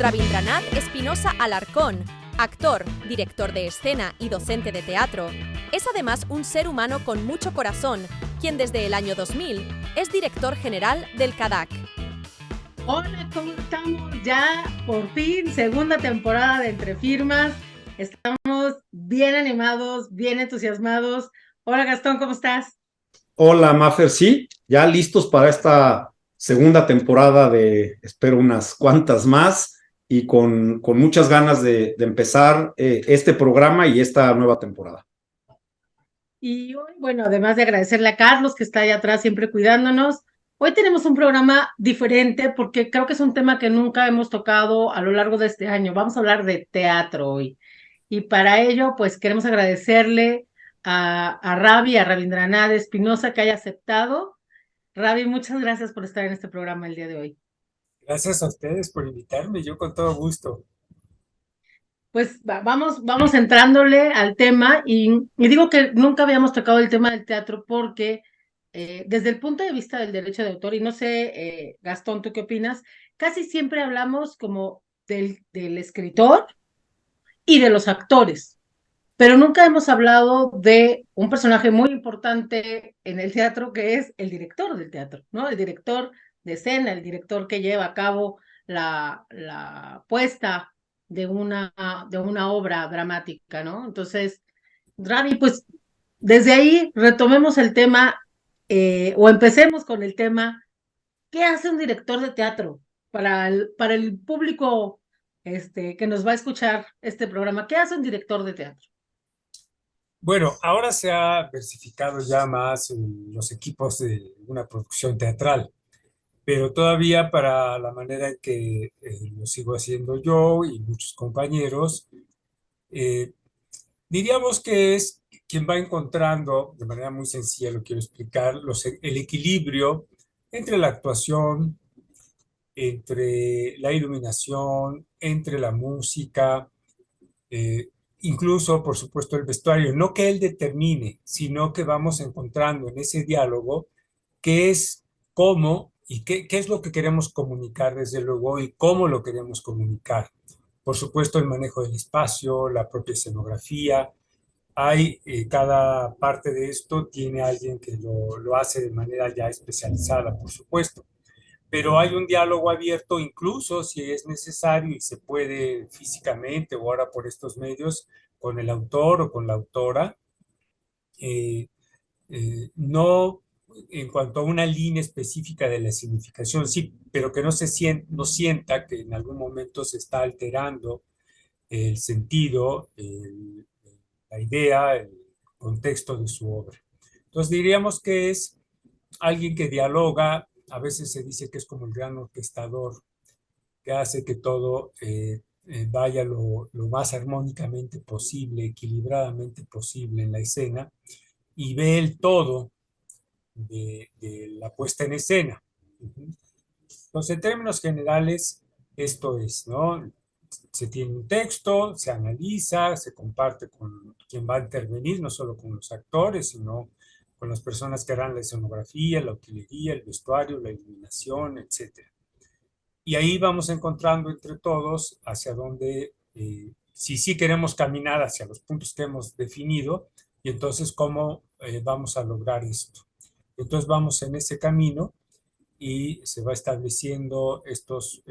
Rabindranath Espinosa Alarcón, actor, director de escena y docente de teatro, es además un ser humano con mucho corazón, quien desde el año 2000 es director general del CADAC. Hola, ¿cómo estamos? Ya, por fin, segunda temporada de Entre Firmas. Estamos bien animados, bien entusiasmados. Hola, Gastón, ¿cómo estás? Hola, Mafer, sí, ya listos para esta segunda temporada de, espero, unas cuantas más y con muchas ganas de empezar este programa y esta nueva temporada. Y hoy, bueno, además de agradecerle a Carlos, que está ahí atrás siempre cuidándonos, hoy tenemos un programa diferente porque creo que es un tema que nunca hemos tocado a lo largo de este año. Vamos a hablar de teatro hoy. Y para ello, pues queremos agradecerle a Rabindranath Espinosa, que haya aceptado. Ravi, muchas gracias por estar en este programa el día de hoy. Gracias a ustedes por invitarme, yo con todo gusto. Pues vamos entrándole al tema y digo que nunca habíamos tocado el tema del teatro porque desde el punto de vista del derecho de autor, y no sé, Gastón, ¿tú qué opinas? Casi siempre hablamos como del escritor y de los actores, pero nunca hemos hablado de un personaje muy importante en el teatro que es el director del teatro, ¿no? El director de escena, el director que lleva a cabo la puesta de una obra dramática, ¿no? Entonces, Ravi, pues desde ahí retomemos el tema o empecemos con el tema, ¿qué hace un director de teatro para el público que nos va a escuchar este programa? ¿Qué hace un director de teatro? Bueno, ahora se ha versificado ya más los equipos de una producción teatral, pero todavía para la manera en que lo sigo haciendo yo y muchos compañeros, eh, diríamos que es quien va encontrando, de manera muy sencilla lo quiero explicar, el equilibrio entre la actuación, entre la iluminación, entre la música, eh, incluso, por supuesto, el vestuario. No que él determine, sino que vamos encontrando en ese diálogo qué es, cómo y qué es lo que queremos comunicar, desde luego, y cómo lo queremos comunicar. Por supuesto, el manejo del espacio, la propia escenografía. Cada parte de esto tiene alguien que lo hace de manera ya especializada, por supuesto, pero hay un diálogo abierto, incluso si es necesario y se puede físicamente o ahora por estos medios, con el autor o con la autora. No en cuanto a una línea específica de la significación, sí, pero que no sienta que en algún momento se está alterando el sentido, la idea, el contexto de su obra. Entonces diríamos que es alguien que dialoga. A veces se dice que es como el gran orquestador que hace que todo vaya lo más armónicamente posible, equilibradamente posible en la escena, y ve el todo de la puesta en escena. Entonces, en términos generales, esto es, ¿no? Se tiene un texto, se analiza, se comparte con quien va a intervenir, no solo con los actores, sino con las personas que harán la escenografía, la utilería, el vestuario, la iluminación, etc. Y ahí vamos encontrando entre todos hacia dónde, si sí queremos caminar hacia los puntos que hemos definido, y entonces cómo vamos a lograr esto. Entonces vamos en ese camino y se va estableciendo estos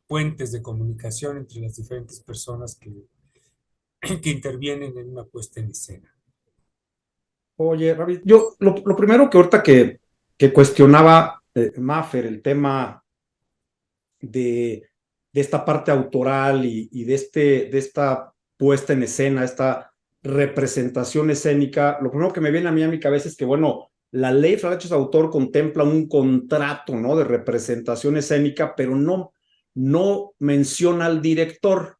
puentes de comunicación entre las diferentes personas que intervienen en una puesta en escena. Oye, Ravi, yo lo primero que ahorita que cuestionaba Mafer, el tema de esta parte autoral y de esta puesta en escena, esta representación escénica, lo primero que me viene a mi cabeza es que, bueno, la ley de derechos de autor contempla un contrato, ¿no?, de representación escénica, pero no menciona al director.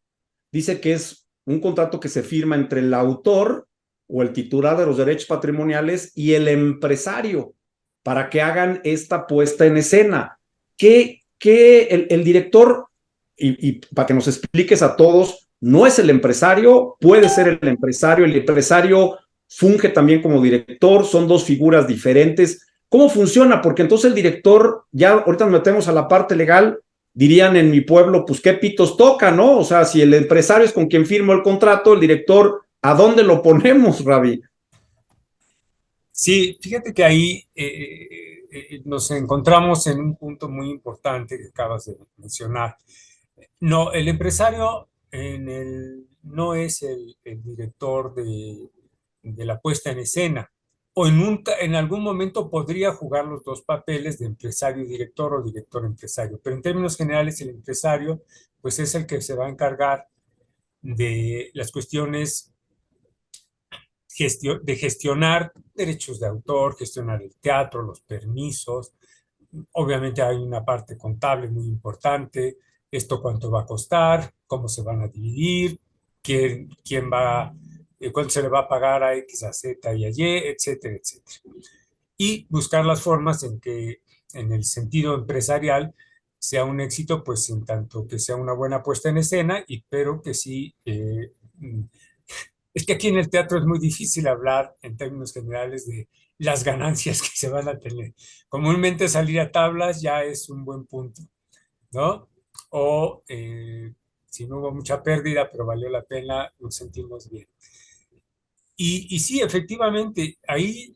Dice que es un contrato que se firma entre el autor o el titular de los derechos patrimoniales y el empresario para que hagan esta puesta en escena. Que el director, y para que nos expliques a todos, no es el empresario, puede ser el empresario funge también como director, son dos figuras diferentes. ¿Cómo funciona? Porque entonces el director, ya ahorita nos metemos a la parte legal, dirían en mi pueblo, pues qué pitos toca, ¿no? O sea, si el empresario es con quien firmo el contrato, el director, ¿a dónde lo ponemos, Ravi? Sí, fíjate que ahí nos encontramos en un punto muy importante que acabas de mencionar. No, el empresario no es el director de la puesta en escena, o en algún momento podría jugar los dos papeles de empresario y director o director empresario, pero en términos generales el empresario pues es el que se va a encargar de las cuestiones de gestionar derechos de autor, gestionar el teatro, los permisos. Obviamente hay una parte contable muy importante, esto cuánto va a costar, cómo se van a dividir, quién va, cuánto se le va a pagar a X, a Z y a Y, etcétera, etcétera. Y buscar las formas en que en el sentido empresarial sea un éxito, pues en tanto que sea una buena puesta en escena, pero que sí es que aquí en el teatro es muy difícil hablar en términos generales de las ganancias que se van a tener. Comúnmente salir a tablas ya es un buen punto, ¿no? O si no hubo mucha pérdida, pero valió la pena, nos sentimos bien. Y sí, efectivamente, ahí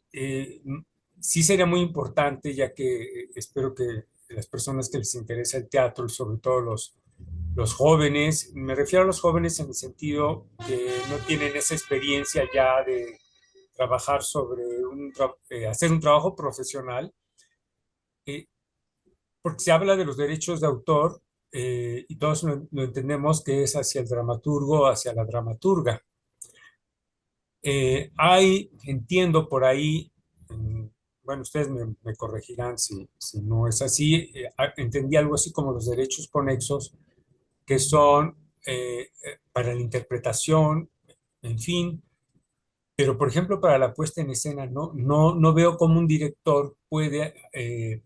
sí sería muy importante, ya que espero que las personas que les interesa el teatro, sobre todo los jóvenes, me refiero a los jóvenes en el sentido que no tienen esa experiencia ya de trabajar sobre hacer un trabajo profesional, eh, porque se habla de los derechos de autor y todos lo entendemos que es hacia el dramaturgo, hacia la dramaturga. Entiendo por ahí, bueno, ustedes me corregirán si no es así, entendí algo así como los derechos conexos que son para la interpretación, en fin, pero por ejemplo para la puesta en escena no veo cómo un director puede eh,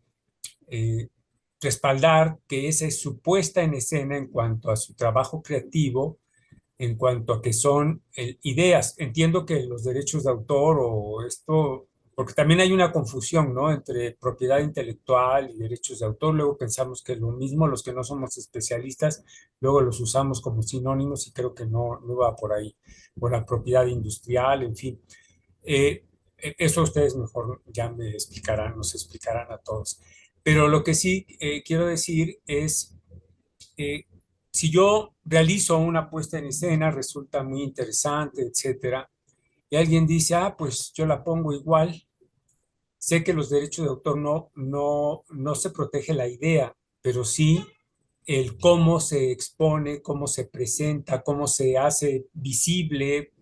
respaldar que esa es su puesta en escena en cuanto a su trabajo creativo, en cuanto a que son ideas. Entiendo que los derechos de autor o esto, porque también hay una confusión, ¿no? Entre propiedad intelectual y derechos de autor. Luego pensamos que es lo mismo, los que no somos especialistas, luego los usamos como sinónimos y creo que no va por ahí. O la propiedad industrial, en fin. Eso ustedes mejor ya me explicarán, nos explicarán a todos. Pero lo que sí quiero decir es eh, si yo realizo una puesta en escena, resulta muy interesante, etcétera, y alguien dice, pues yo la pongo igual, sé que los derechos de autor no se protege la idea, pero sí el cómo se expone, cómo se presenta, cómo se hace visible,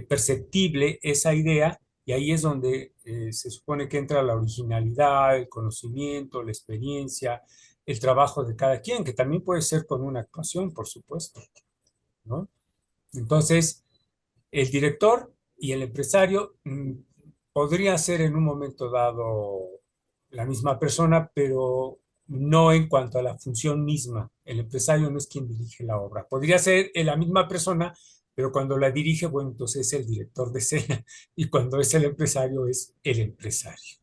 perceptible esa idea, y ahí es donde se supone que entra la originalidad, el conocimiento, la experiencia, el trabajo de cada quien, que también puede ser con una actuación, por supuesto, ¿no? Entonces, el director y el empresario podría ser en un momento dado la misma persona, pero no en cuanto a la función misma. El empresario no es quien dirige la obra. Podría ser la misma persona, pero cuando la dirige, bueno, entonces es el director de escena y cuando es el empresario es el empresario.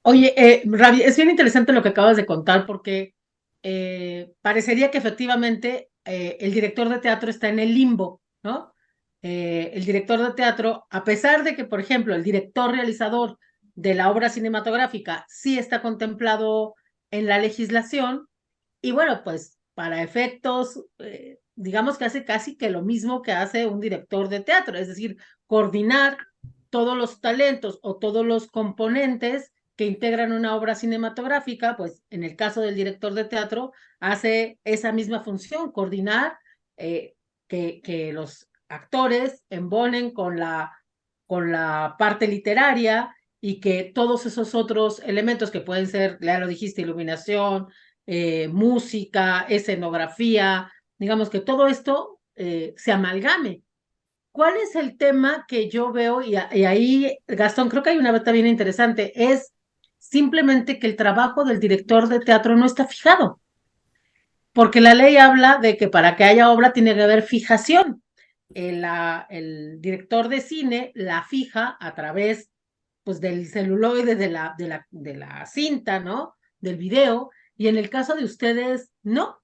Oye, Ravi, es bien interesante lo que acabas de contar porque parecería que efectivamente el director de teatro está en el limbo, ¿no? El director de teatro, a pesar de que, por ejemplo, el director realizador de la obra cinematográfica sí está contemplado en la legislación, y bueno, pues para efectos, digamos que hace casi que lo mismo que hace un director de teatro, es decir, coordinar todos los talentos o todos los componentes que integran una obra cinematográfica, pues en el caso del director de teatro, hace esa misma función, coordinar que los actores embonen con la parte literaria y que todos esos otros elementos que pueden ser, ya lo dijiste, iluminación, música, escenografía, digamos que todo esto se amalgame. ¿Cuál es el tema que yo veo? Y ahí, Gastón, creo que hay una beta bien interesante, es simplemente que el trabajo del director de teatro no está fijado, porque la ley habla de que para que haya obra tiene que haber fijación. El director de cine la fija a través pues del celuloide, de la cinta, ¿no? Del video, y en el caso de ustedes, no.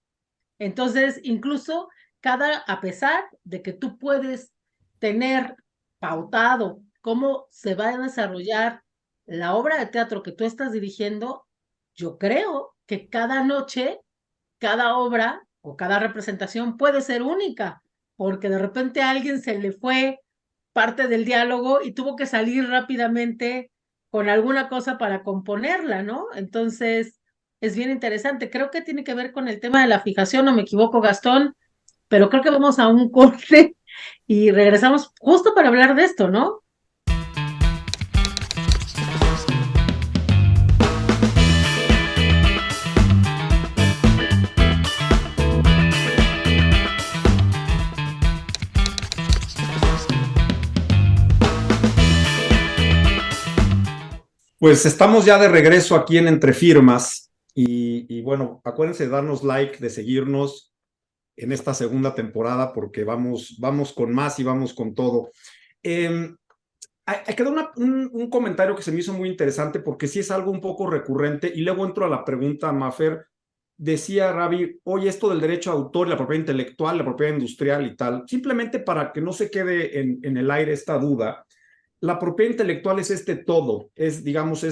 Entonces, incluso a pesar de que tú puedes tener pautado cómo se va a desarrollar la obra de teatro que tú estás dirigiendo, yo creo que cada noche, cada obra o cada representación puede ser única, porque de repente a alguien se le fue parte del diálogo y tuvo que salir rápidamente con alguna cosa para componerla, ¿no? Entonces, es bien interesante. Creo que tiene que ver con el tema de la fijación, no me equivoco, Gastón, pero creo que vamos a un corte y regresamos justo para hablar de esto, ¿no? Pues estamos ya de regreso aquí en Entre Firmas y bueno, acuérdense de darnos like, de seguirnos en esta segunda temporada porque vamos con más y vamos con todo. Quedó un comentario que se me hizo muy interesante porque sí es algo un poco recurrente y luego entro a la pregunta, Mafer. Decía Ravi, oye, esto del derecho a autor, la propiedad intelectual, la propiedad industrial y tal, simplemente para que no se quede en el aire esta duda. La propiedad intelectual es todo, digamos,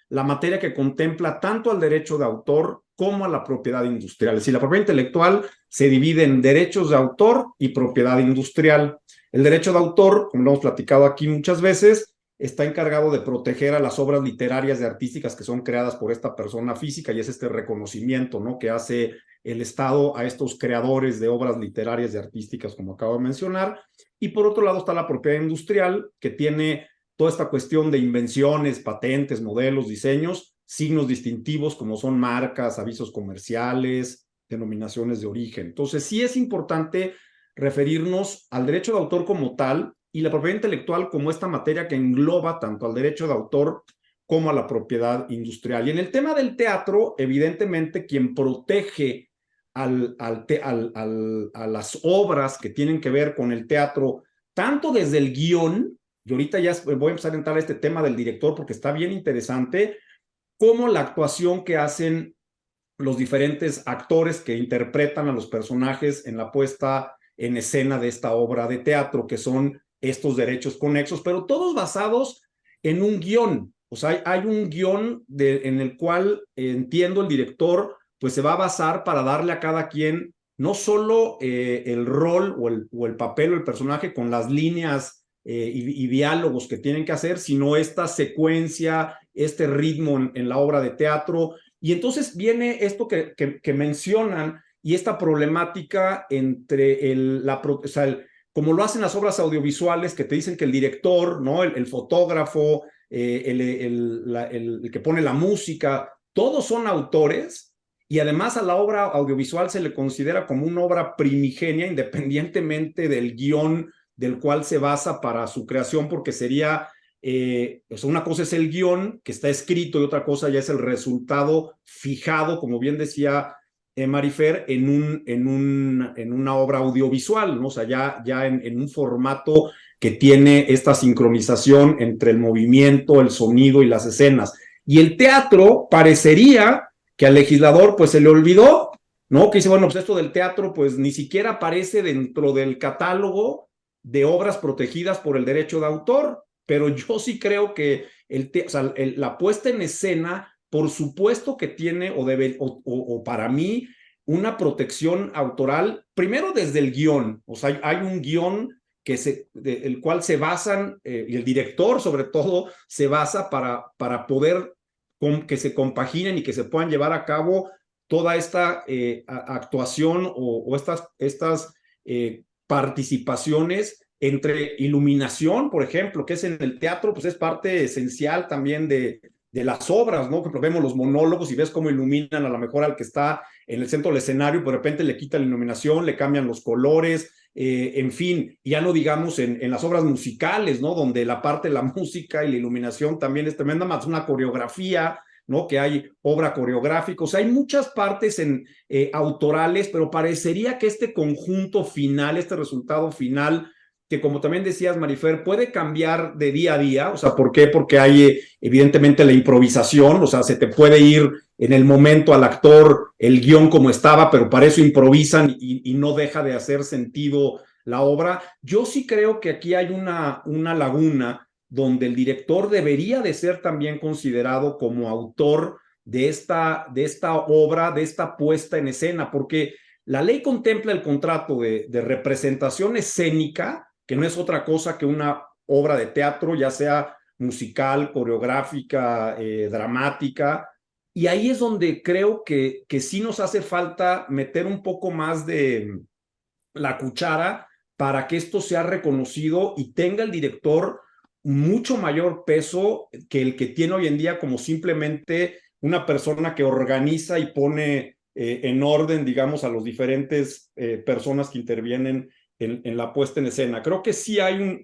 la materia que contempla tanto al derecho de autor como a la propiedad industrial. Es decir, la propiedad intelectual se divide en derechos de autor y propiedad industrial. El derecho de autor, como lo hemos platicado aquí muchas veces, está encargado de proteger a las obras literarias y artísticas que son creadas por esta persona física y es este reconocimiento, ¿no?, que hace el Estado a estos creadores de obras literarias y artísticas, como acabo de mencionar. Y por otro lado está la propiedad industrial, que tiene toda esta cuestión de invenciones, patentes, modelos, diseños, signos distintivos como son marcas, avisos comerciales, denominaciones de origen. Entonces sí es importante referirnos al derecho de autor como tal y la propiedad intelectual como esta materia que engloba tanto al derecho de autor como a la propiedad industrial. Y en el tema del teatro, evidentemente, quien protege a las obras que tienen que ver con el teatro, tanto desde el guión, y ahorita ya voy a empezar a entrar a este tema del director porque está bien interesante, como la actuación que hacen los diferentes actores que interpretan a los personajes en la puesta en escena de esta obra de teatro, que son estos derechos conexos, pero todos basados en un guión. O sea, hay un guión en el cual entiendo el director pues se va a basar para darle a cada quien no solo el rol o el papel o el personaje con las líneas y diálogos que tienen que hacer, sino esta secuencia, este ritmo en la obra de teatro. Y entonces viene esto que mencionan y esta problemática entre como lo hacen las obras audiovisuales, que te dicen que el director, ¿no?, el fotógrafo, el que pone la música, todos son autores, y además a la obra audiovisual se le considera como una obra primigenia, independientemente del guión del cual se basa para su creación, porque sería, una cosa es el guión que está escrito y otra cosa ya es el resultado fijado, como bien decía Marifer, en una obra audiovisual, ¿no? O sea, ya en un formato que tiene esta sincronización entre el movimiento, el sonido y las escenas. Y el teatro parecería que al legislador pues se le olvidó, ¿no? Que dice, bueno, pues esto del teatro pues ni siquiera aparece dentro del catálogo de obras protegidas por el derecho de autor, pero yo sí creo que la puesta en escena, por supuesto que tiene o para mí una protección autoral, primero desde el guión, o sea, hay un guión el cual se basan, y el director sobre todo, se basa para poder que se compaginen y que se puedan llevar a cabo toda esta actuación o estas participaciones entre iluminación, por ejemplo, que es en el teatro, pues es parte esencial también de las obras, ¿no? Que vemos los monólogos y ves cómo iluminan a lo mejor al que está en el centro del escenario, pero de repente le quitan la iluminación, le cambian los colores, en fin, ya no digamos en las obras musicales, ¿no? Donde la parte de la música y la iluminación también es tremenda, más una coreografía, ¿no? Que hay obra coreográfica, o sea, hay muchas partes autorales, pero parecería que este conjunto final, este resultado final, que como también decías, Marifer, puede cambiar de día a día. O sea, ¿por qué? Porque hay evidentemente la improvisación, o sea, se te puede ir en el momento al actor el guión como estaba, pero para eso improvisan y no deja de hacer sentido la obra. Yo sí creo que aquí hay una laguna donde el director debería de ser también considerado como autor de esta obra, de esta puesta en escena, porque la ley contempla el contrato de representación escénica, que no es otra cosa que una obra de teatro, ya sea musical, coreográfica, dramática, y ahí es donde creo que sí nos hace falta meter un poco más de la cuchara para que esto sea reconocido y tenga el director mucho mayor peso que el que tiene hoy en día como simplemente una persona que organiza y pone en orden, digamos, a los diferentes personas que intervienen en la puesta en escena. Creo que sí hay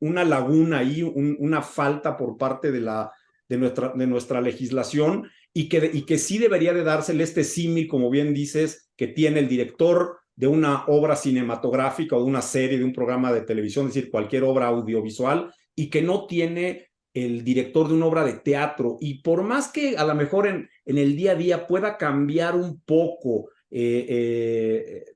una laguna ahí, una falta por parte de nuestra legislación y que sí debería de dársele este símil, como bien dices, que tiene el director de una obra cinematográfica o de una serie, de un programa de televisión, es decir, cualquier obra audiovisual, y que no tiene el director de una obra de teatro. Y por más que a lo mejor en el día a día pueda cambiar un poco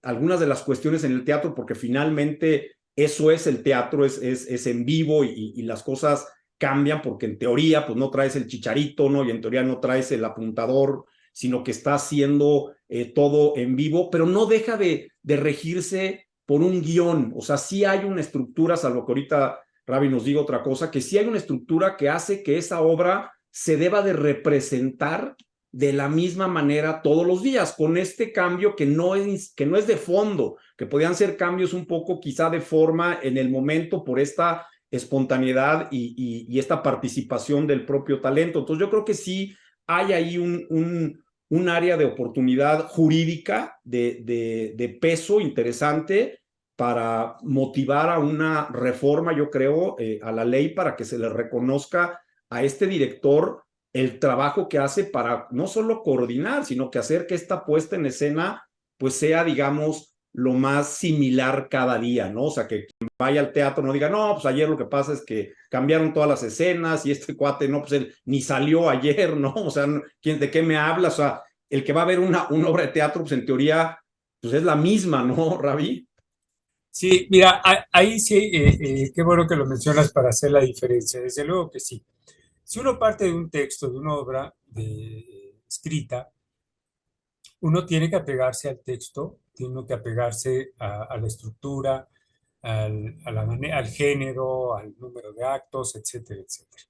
algunas de las cuestiones en el teatro, porque finalmente eso es el teatro, es en vivo y las cosas cambian porque en teoría pues no traes el chicharito, ¿no? Y en teoría no traes el apuntador, sino que está haciendo todo en vivo, pero no deja de regirse por un guión. O sea, sí hay una estructura, salvo que ahorita Ravi nos diga otra cosa, que sí hay una estructura que hace que esa obra se deba de representar de la misma manera todos los días, con este cambio que no es de fondo, que podían ser cambios un poco quizá de forma en el momento por esta espontaneidad y esta participación del propio talento. Entonces yo creo que sí hay ahí un área de oportunidad jurídica de peso interesante para motivar a una reforma, yo creo, a la ley para que se le reconozca a este director el trabajo que hace para no solo coordinar, sino que hacer que esta puesta en escena pues sea, digamos, lo más similar cada día, ¿no? O sea, que quien vaya al teatro no diga, no, pues ayer lo que pasa es que cambiaron todas las escenas y este cuate, no, pues él ni salió ayer, ¿no? O sea, ¿de qué me hablas? O sea, el que va a ver una obra de teatro, pues en teoría, pues es la misma, ¿no, Ravi? Sí, mira, ahí sí, qué bueno que lo mencionas para hacer la diferencia. Desde luego que sí. Si uno parte de un texto, de una obra escrita, uno tiene que apegarse al texto, tiene que apegarse a la estructura, al género, al número de actos, etcétera, etcétera.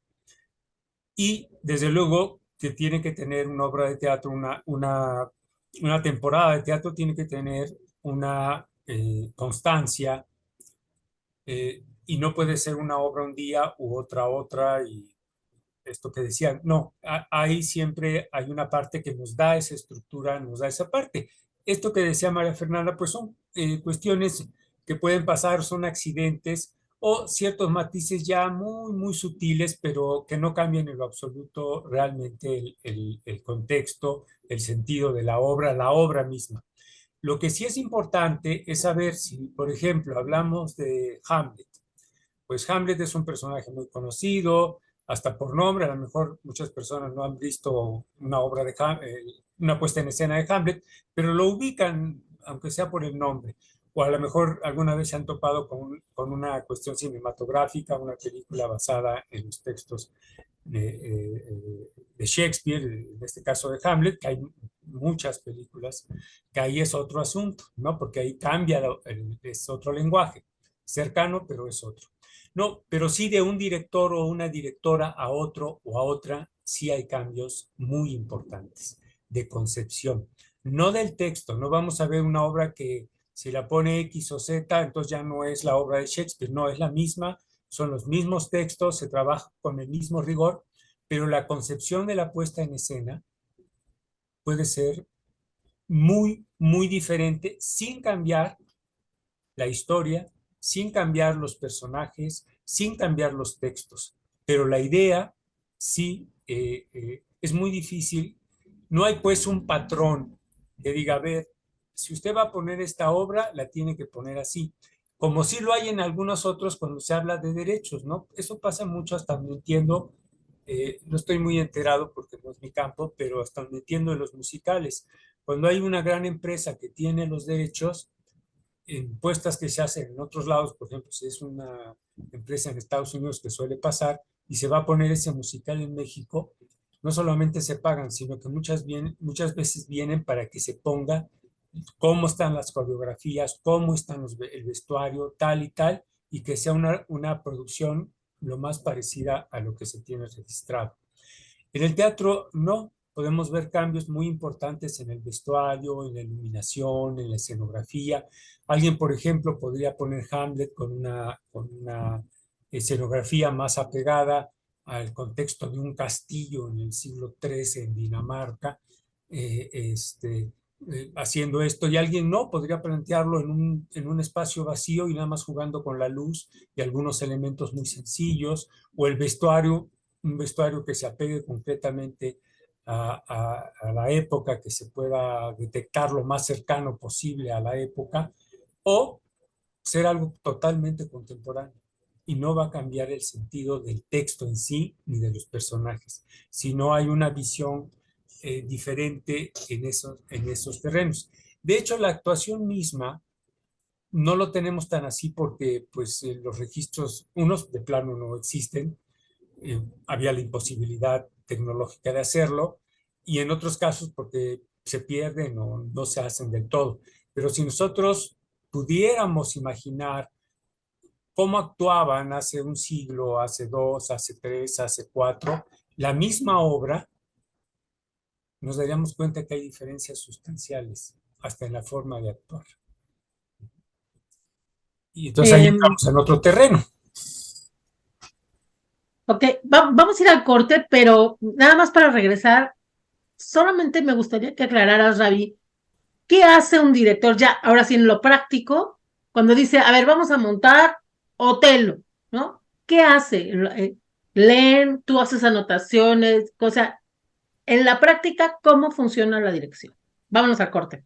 Y desde luego que tiene que tener una obra de teatro, una temporada de teatro tiene que tener una constancia, y no puede ser una obra un día u otra y esto que decían, no, ahí siempre hay una parte que nos da esa estructura, nos da esa parte. Esto que decía María Fernanda, pues son cuestiones que pueden pasar, son accidentes o ciertos matices ya muy, muy sutiles, pero que no cambian en lo absoluto realmente el contexto, el sentido de la obra misma. Lo que sí es importante es saber si, por ejemplo, hablamos de Hamlet. Pues Hamlet es un personaje muy conocido, hasta por nombre, a lo mejor muchas personas no han visto una obra de una puesta en escena de Hamlet, pero lo ubican, aunque sea por el nombre, o a lo mejor alguna vez se han topado con una cuestión cinematográfica, una película basada en los textos de Shakespeare, en este caso de Hamlet, que hay muchas películas, que ahí es otro asunto, ¿no? Porque ahí cambia, es otro lenguaje, cercano, pero es otro. No, pero sí de un director o una directora a otro o a otra, sí hay cambios muy importantes de concepción. No del texto, no vamos a ver una obra que si la pone X o Z, entonces ya no es la obra de Shakespeare, no, es la misma, son los mismos textos, se trabaja con el mismo rigor, pero la concepción de la puesta en escena puede ser muy, muy diferente sin cambiar la historia, sin cambiar los personajes, sin cambiar los textos. Pero la idea sí es muy difícil. No hay pues un patrón que diga, a ver, si usted va a poner esta obra, la tiene que poner así. como sí lo hay en algunos otros cuando se habla de derechos, ¿no? Eso pasa mucho, hasta donde entiendo, no estoy muy enterado porque no es mi campo, pero hasta donde entiendo en los musicales, cuando hay una gran empresa que tiene los derechos, encuestas que se hacen en otros lados, por ejemplo, si es una empresa en Estados Unidos, que suele pasar, y se va a poner ese musical en México, no solamente se pagan, sino que muchas veces vienen para que se ponga cómo están las coreografías, cómo están el vestuario, tal y tal, y que sea una producción lo más parecida a lo que se tiene registrado. En el teatro no, podemos ver cambios muy importantes en el vestuario, en la iluminación, en la escenografía. Alguien, por ejemplo, podría poner Hamlet con una escenografía más apegada al contexto de un castillo en el siglo XIII en Dinamarca, haciendo esto, y alguien no, podría plantearlo en un espacio vacío y nada más jugando con la luz y algunos elementos muy sencillos, o el vestuario, un vestuario que se apegue concretamente a la época, que se pueda detectar lo más cercano posible a la época, o ser algo totalmente contemporáneo. Y no va a cambiar el sentido del texto en sí ni de los personajes, sino hay una visión diferente en esos terrenos. De hecho, la actuación misma no lo tenemos tan así porque pues, los registros, unos de plano no existen, había la imposibilidad tecnológica de hacerlo, y en otros casos porque se pierden o no se hacen del todo. Pero si nosotros pudiéramos imaginar cómo actuaban hace un siglo, hace dos, hace tres, hace cuatro, la misma obra, nos daríamos cuenta que hay diferencias sustanciales hasta en la forma de actuar. Y entonces ahí Em, entramos en otro terreno. ok, vamos a ir al corte, pero nada más para regresar, solamente me gustaría que aclararas, Ravi, ¿qué hace un director ya, ahora sí en lo práctico, cuando dice, a ver, vamos a montar Otelo, ¿no? ¿Qué hace? ¿Leen? ¿Tú haces anotaciones? O sea, en la práctica, ¿cómo funciona la dirección? Vámonos al corte.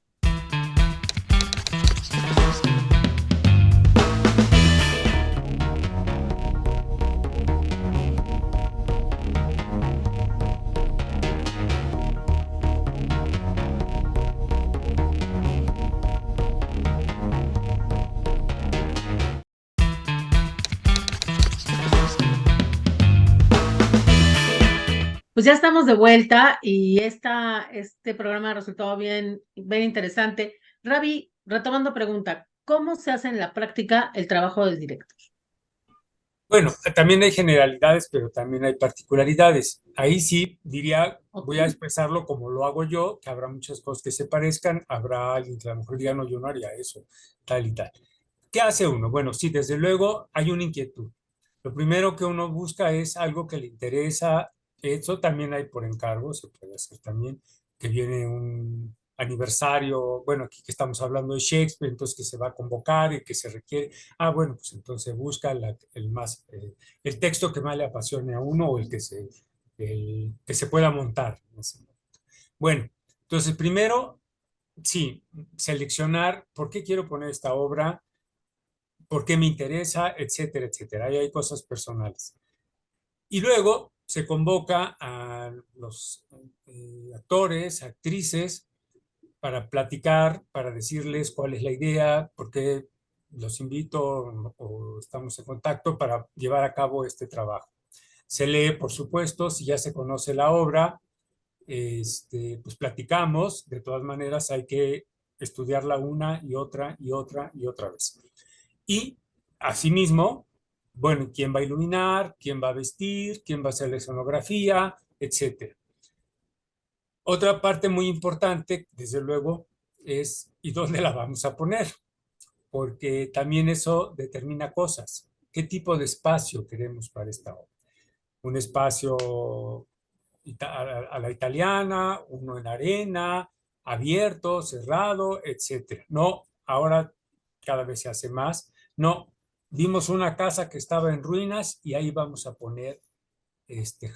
Pues ya estamos de vuelta y este programa ha resultado bien interesante. Ravi, retomando pregunta, ¿cómo se hace en la práctica el trabajo del director? Bueno, también hay generalidades, pero también hay particularidades. Ahí sí diría, voy a Ok. expresarlo como lo hago yo, que habrá muchas cosas que se parezcan, habrá alguien que a lo mejor diga, no, yo no haría eso, tal y tal. ¿Qué hace uno? Bueno, sí, desde luego hay una inquietud. Lo primero que uno busca es algo que le interesa. Eso también hay por encargo, se puede hacer también, que viene un aniversario, bueno, aquí que estamos hablando de Shakespeare, entonces que se va a convocar y que se requiere. Ah, bueno, pues entonces busca el texto que más le apasione a uno o el que se pueda montar en ese momento. Bueno, entonces primero, sí, seleccionar por qué quiero poner esta obra, por qué me interesa, etcétera, etcétera. Ahí hay cosas personales. Y luego se convoca a los actores, actrices, para platicar, para decirles cuál es la idea, por qué los invito o estamos en contacto para llevar a cabo este trabajo. Se lee, por supuesto, si ya se conoce la obra, pues platicamos. De todas maneras, hay que estudiarla una y otra y otra y otra vez. Y asimismo, bueno, quién va a iluminar, quién va a vestir, quién va a hacer la escenografía, etcétera. Otra parte muy importante, desde luego, es ¿y dónde la vamos a poner? Porque también eso determina cosas. ¿Qué tipo de espacio queremos para esta obra? Un espacio a la italiana, uno en arena, abierto, cerrado, etcétera. No, ahora cada vez se hace más. No, vimos una casa que estaba en ruinas y ahí vamos a poner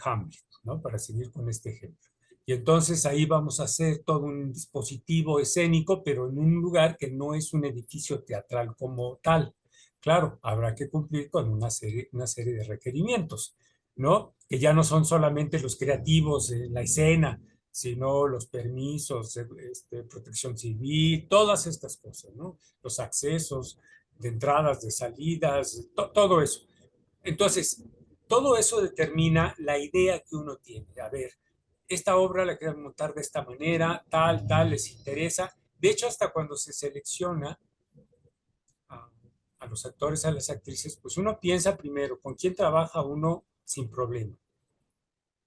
Hamlet, ¿no? Para seguir con este ejemplo. Y entonces ahí vamos a hacer todo un dispositivo escénico, pero en un lugar que no es un edificio teatral como tal. claro, habrá que cumplir con una serie de requerimientos, ¿no? Que ya no son solamente los creativos en la escena, sino los permisos, protección civil, todas estas cosas, ¿no? Los accesos de entradas, de salidas, todo eso. Entonces, todo eso determina la idea que uno tiene. A ver, esta obra la quieren montar de esta manera, tal, les interesa. De hecho, hasta cuando se selecciona a, a los actores, a las actrices, pues uno piensa primero con quién trabaja uno sin problema,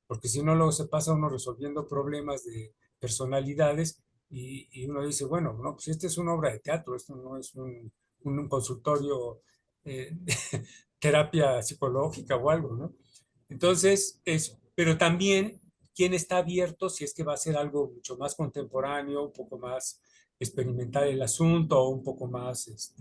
porque si no, luego se pasa uno resolviendo problemas de personalidades y uno dice, bueno, no, pues esta es una obra de teatro, esto no es un consultorio, eh, terapia psicológica o algo, ¿no? Entonces, eso, pero también quién está abierto si es que va a ser algo mucho más contemporáneo, un poco más experimental el asunto, o un poco más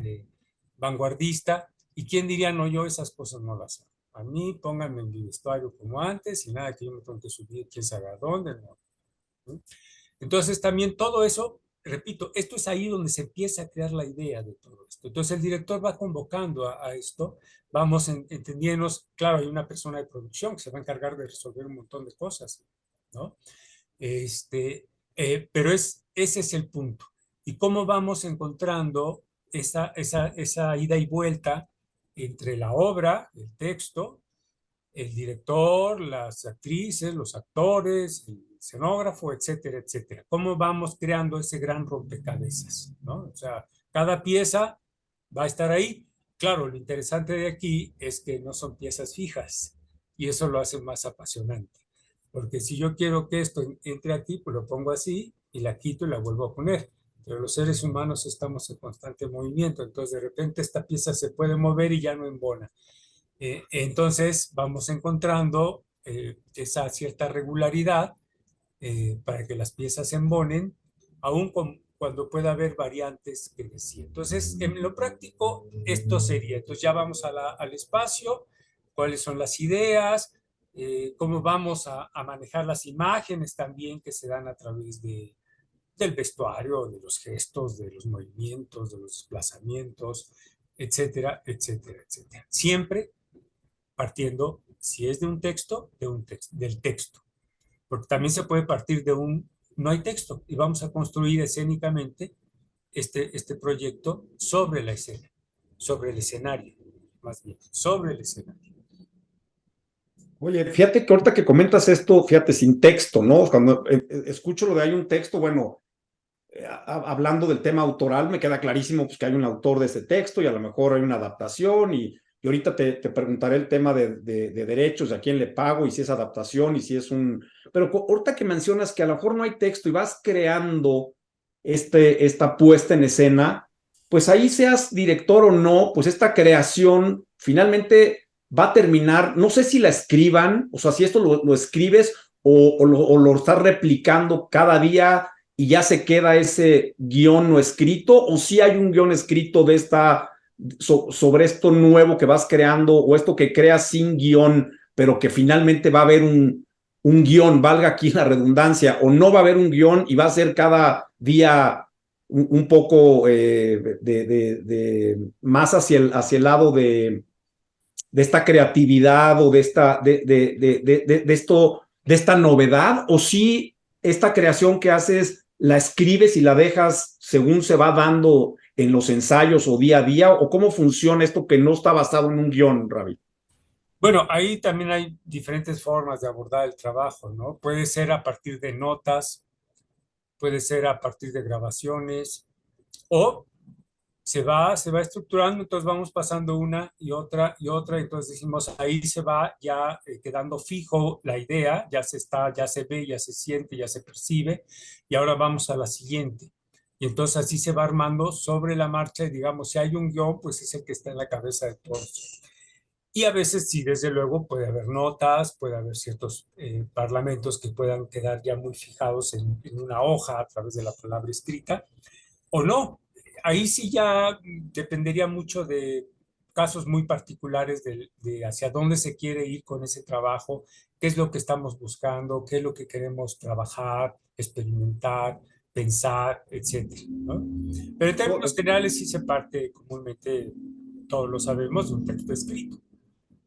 vanguardista, y quién diría, no, yo esas cosas no las hago. A mí pónganme en mi vestuario como antes y nada que yo me tengo que subir quién sabe a dónde, no. ¿No? Entonces también todo eso, repito, esto es ahí donde se empieza a crear la idea de todo esto. Entonces el director va convocando a esto, vamos entendiéndonos, claro, hay una persona de producción que se va a encargar de resolver un montón de cosas, ¿no? Pero ese es el punto. ¿Y cómo vamos encontrando esa ida y vuelta entre la obra, el texto, el director, las actrices, los actores, el escenógrafo, etcétera, etcétera? ¿Cómo vamos creando ese gran rompecabezas, ¿no? O sea, cada pieza va a estar ahí. Claro, lo interesante de aquí es que no son piezas fijas y eso lo hace más apasionante. Porque si yo quiero que esto entre aquí, pues lo pongo así y la quito y la vuelvo a poner. Pero los seres humanos estamos en constante movimiento, entonces de repente esta pieza se puede mover y ya no embona. Entonces vamos encontrando esa cierta regularidad para que las piezas se embonen, aun cuando pueda haber variantes que decir. Entonces, en lo práctico, esto sería. Entonces ya vamos al espacio, cuáles son las ideas, cómo vamos a manejar las imágenes también que se dan a través del vestuario, de los gestos, de los movimientos, de los desplazamientos, etcétera, etcétera, etcétera. Siempre partiendo, si es de un texto, del texto. Porque también se puede partir de no hay texto y vamos a construir escénicamente este proyecto sobre la escena, sobre el escenario, más bien, sobre el escenario. Oye, fíjate que ahorita que comentas esto, fíjate, sin texto, ¿no? Cuando escucho lo de hay un texto, bueno, hablando del tema autoral, me queda clarísimo pues, que hay un autor de ese texto y a lo mejor hay una adaptación y ahorita te preguntaré el tema de derechos, de a quién le pago y si es adaptación y si es un... Pero ahorita que mencionas que a lo mejor no hay texto y vas creando esta puesta en escena, pues ahí seas director o no, pues esta creación finalmente va a terminar, no sé si la escriban, o sea, si esto lo escribes o lo estás replicando cada día y ya se queda ese guión no escrito, o si hay un guión escrito de sobre esto nuevo que vas creando, o esto que creas sin guión, pero que finalmente va a haber un guión, valga aquí la redundancia, o no va a haber un guión y va a ser cada día un poco más hacia el lado de esta creatividad o de esta novedad, o si esta creación que haces la escribes y la dejas según se va dando en los ensayos o día a día, o cómo funciona esto que no está basado en un guión, Ravi. Bueno, ahí también hay diferentes formas de abordar el trabajo, ¿no? Puede ser a partir de notas, puede ser a partir de grabaciones, o se va estructurando, entonces vamos pasando una y otra, entonces decimos, ahí se va ya quedando fijo la idea, ya se ve, ya se siente, ya se percibe, y ahora vamos a la siguiente. Y entonces así se va armando sobre la marcha, y digamos, si hay un guión, pues es el que está en la cabeza de todos. Y a veces sí, desde luego, puede haber notas, puede haber ciertos parlamentos que puedan quedar ya muy fijados en una hoja a través de la palabra escrita, o no. Ahí sí ya dependería mucho de casos muy particulares de hacia dónde se quiere ir con ese trabajo, qué es lo que estamos buscando, qué es lo que queremos trabajar, experimentar, pensar, etcétera, ¿no? Pero en términos generales sí se parte comúnmente todos lo sabemos, de un texto escrito.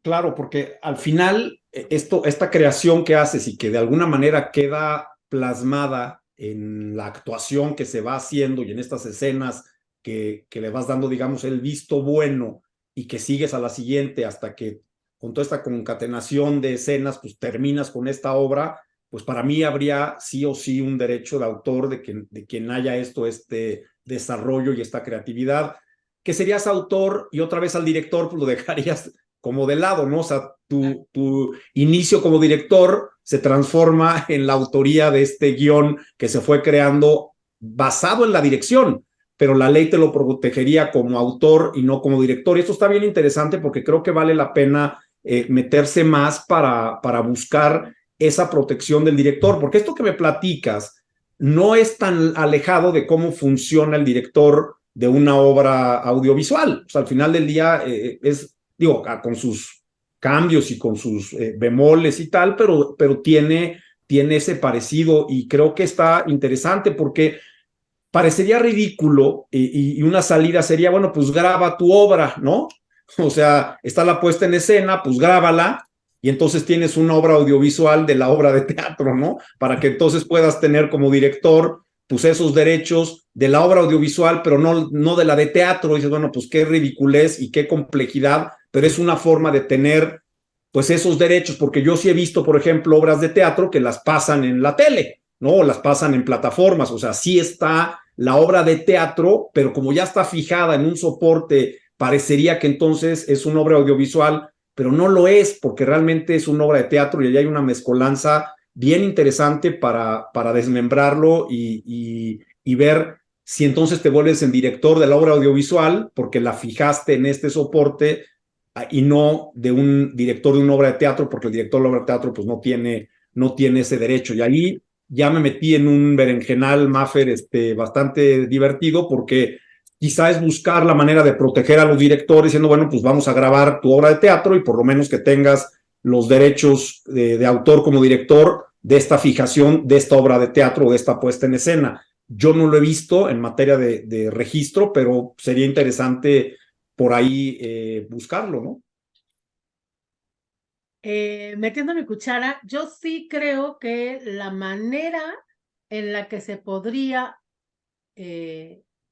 Claro, porque al final esta creación que haces y que de alguna manera queda plasmada en la actuación que se va haciendo y en estas escenas que le vas dando, digamos, el visto bueno y que sigues a la siguiente hasta que con toda esta concatenación de escenas, pues terminas con esta obra, pues para mí habría sí o sí un derecho de autor de quien haya este desarrollo y esta creatividad, que serías autor y otra vez al director pues lo dejarías como de lado, ¿no? O sea, tu inicio como director se transforma en la autoría de este guión que se fue creando basado en la dirección, pero la ley te lo protegería como autor y no como director. Y esto está bien interesante porque creo que vale la pena meterse más para buscar esa protección del director, porque esto que me platicas no es tan alejado de cómo funciona el director de una obra audiovisual. O sea, al final del día digo, con sus cambios y con sus bemoles y tal, pero tiene ese parecido y creo que está interesante porque parecería ridículo y una salida sería, bueno, pues graba tu obra, ¿no? O sea, está la puesta en escena, pues grábala y entonces tienes una obra audiovisual de la obra de teatro, ¿no? Para que entonces puedas tener como director pues esos derechos de la obra audiovisual, pero no de la de teatro. Y dices, bueno, pues qué ridiculez y qué complejidad, pero es una forma de tener pues esos derechos, porque yo sí he visto, por ejemplo, obras de teatro que las pasan en la tele, ¿no? O las pasan en plataformas, o sea, sí está la obra de teatro, pero como ya está fijada en un soporte, parecería que entonces es una obra audiovisual, pero no lo es, porque realmente es una obra de teatro y allá hay una mezcolanza bien interesante para desmembrarlo y ver si entonces te vuelves en director de la obra audiovisual, porque la fijaste en este soporte, y no de un director de una obra de teatro, porque el director de la obra de teatro pues no tiene ese derecho. Y ahí ya me metí en un berenjenal, Maffer, bastante divertido, porque quizá es buscar la manera de proteger a los directores, diciendo, bueno, pues vamos a grabar tu obra de teatro y por lo menos que tengas los derechos de autor como director de esta fijación, de esta obra de teatro o de esta puesta en escena. Yo no lo he visto en materia de registro, pero sería interesante por ahí buscarlo, ¿no? Metiendo mi cuchara, yo sí creo que la manera en la que se podría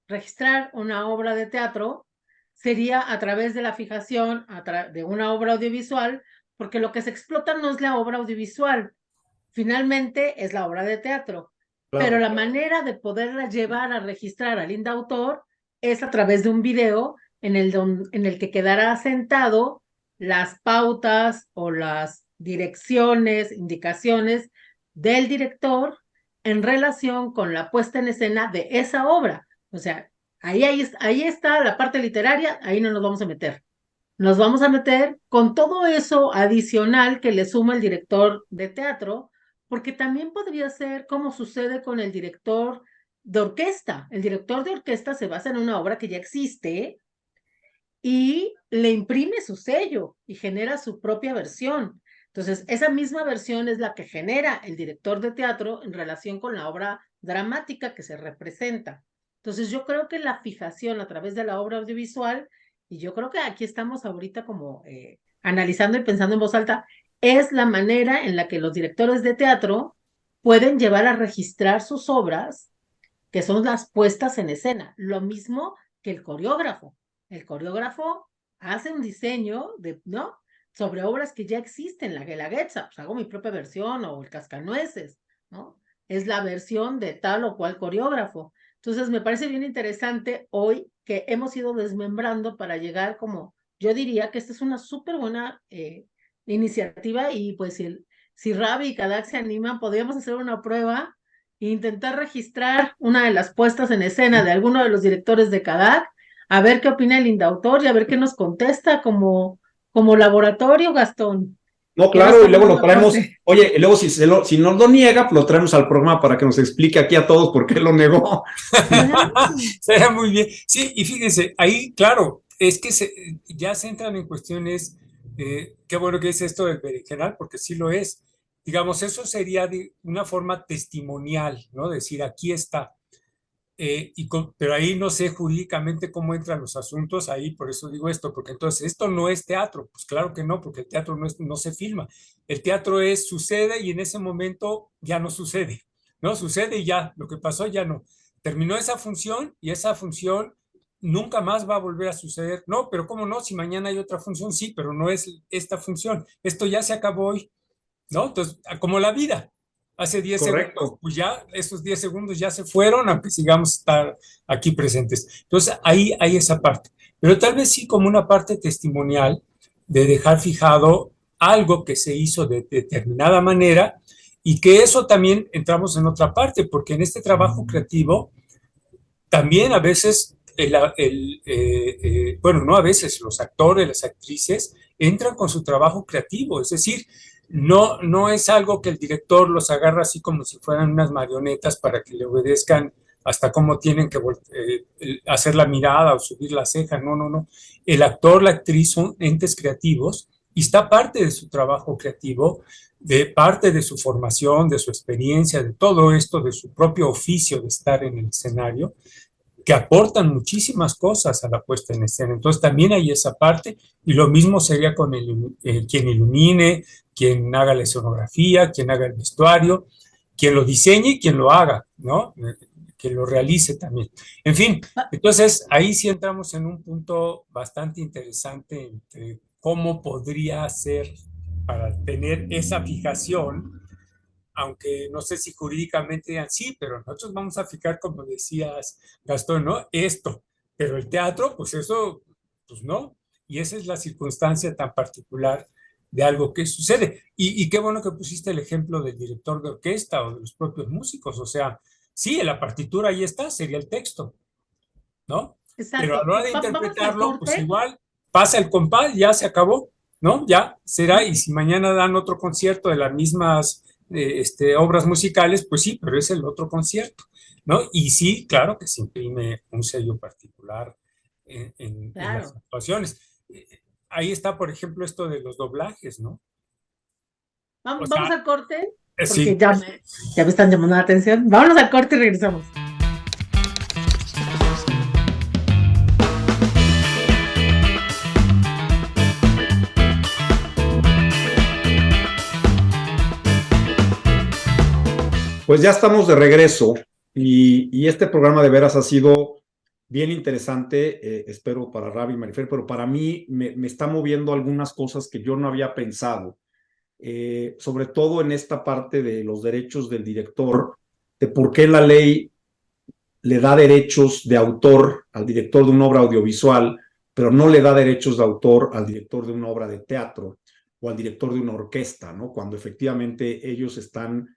registrar una obra de teatro sería a través de la fijación de una obra audiovisual, porque lo que se explota no es la obra audiovisual, finalmente es la obra de teatro, Claro. pero la manera de poderla llevar a registrar al indautor es a través de un video en el que quedará sentado las pautas o las direcciones, indicaciones del director en relación con la puesta en escena de esa obra. O sea, ahí está la parte literaria, ahí no nos vamos a meter. Nos vamos a meter con todo eso adicional que le suma el director de teatro, porque también podría ser como sucede con el director de orquesta. El director de orquesta se basa en una obra que ya existe y le imprime su sello y genera su propia versión. Entonces, esa misma versión es la que genera el director de teatro en relación con la obra dramática que se representa. Entonces, yo creo que la fijación a través de la obra audiovisual, y yo creo que aquí estamos ahorita como analizando y pensando en voz alta, es la manera en la que los directores de teatro pueden llevar a registrar sus obras, que son las puestas en escena. Lo mismo que el coreógrafo. El coreógrafo hace un diseño ¿no? Sobre obras que ya existen, la Guelaguetza, pues hago mi propia versión, o el Cascanueces, ¿no? Es la versión de tal o cual coreógrafo. Entonces, me parece bien interesante hoy que hemos ido desmembrando para llegar como, yo diría que esta es una súper buena iniciativa y pues si Rabi y Kadak se animan, podríamos hacer una prueba e intentar registrar una de las puestas en escena de alguno de los directores de Kadak, a ver qué opina el indautor y a ver qué nos contesta como laboratorio, Gastón. No, claro, y luego lo traemos, oye, y luego si nos lo niega, pues lo traemos al programa para que nos explique aquí a todos por qué lo negó. Sería muy bien. Sí, y fíjense, ahí, claro, es que ya se entran en cuestiones, qué bueno que es esto del berenjenal, porque sí lo es. Digamos, eso sería de una forma testimonial, ¿no? Decir, aquí está. Pero ahí no sé jurídicamente cómo entran los asuntos, ahí por eso digo esto, porque entonces esto no es teatro, pues claro que no, porque el teatro no se filma, el teatro sucede y en ese momento ya no sucede, ¿no? Sucede y ya, lo que pasó ya no. Terminó esa función y esa función nunca más va a volver a suceder. No, pero ¿cómo no? Si mañana hay otra función, sí, pero no es esta función. Esto ya se acabó hoy, ¿no? Entonces, como la vida. Hace 10 segundos, Correcto. pues ya esos 10 segundos ya se fueron, aunque sigamos estar aquí presentes. Entonces, ahí hay esa parte. Pero tal vez sí como una parte testimonial de dejar fijado algo que se hizo de determinada manera y que eso también entramos en otra parte, porque en este trabajo creativo también a veces, bueno, no a veces, los actores, las actrices entran con su trabajo creativo, es decir, no es algo que el director los agarra así como si fueran unas marionetas para que le obedezcan hasta cómo tienen que hacer la mirada o subir la ceja, no, no, no. El actor, la actriz son entes creativos y está parte de su trabajo creativo, de parte de su formación, de su experiencia, de todo esto, de su propio oficio de estar en el escenario que aportan muchísimas cosas a la puesta en escena. Entonces también hay esa parte y lo mismo sería con quien ilumine, quien haga la escenografía, quien haga el vestuario, quien lo diseñe y quien lo haga, ¿no? Quien lo realice también. En fin, entonces ahí sí entramos en un punto bastante interesante entre cómo podría ser para tener esa fijación, aunque no sé si jurídicamente digan sí, pero nosotros vamos a fijar, como decías, Gastón, ¿no? Esto, pero el teatro, pues eso, pues no. Y esa es la circunstancia tan particular de algo que sucede. Y qué bueno que pusiste el ejemplo del director de orquesta o de los propios músicos. O sea, sí, en la partitura ahí está, sería el texto, ¿no? Pero a Exacto. la hora de Vamos al interpretarlo, pues corte. igual pasa el compás, ya se acabó, ¿no? Ya será, y si mañana dan otro concierto de las mismas obras musicales, pues sí, pero es el otro concierto, ¿no? Y sí, claro que se imprime un sello particular en las Claro. actuaciones. Ahí está, por ejemplo, esto de los doblajes, ¿no? O Vamos sea, al corte, porque sí. ya me están llamando la atención. Vámonos al corte y regresamos. Pues ya estamos de regreso y este programa de veras ha sido bien interesante, espero para Ravi y Marifer, pero para mí me está moviendo algunas cosas que yo no había pensado, sobre todo en esta parte de los derechos del director, de por qué la ley le da derechos de autor al director de una obra audiovisual, pero no le da derechos de autor al director de una obra de teatro o al director de una orquesta, ¿no? Cuando efectivamente ellos están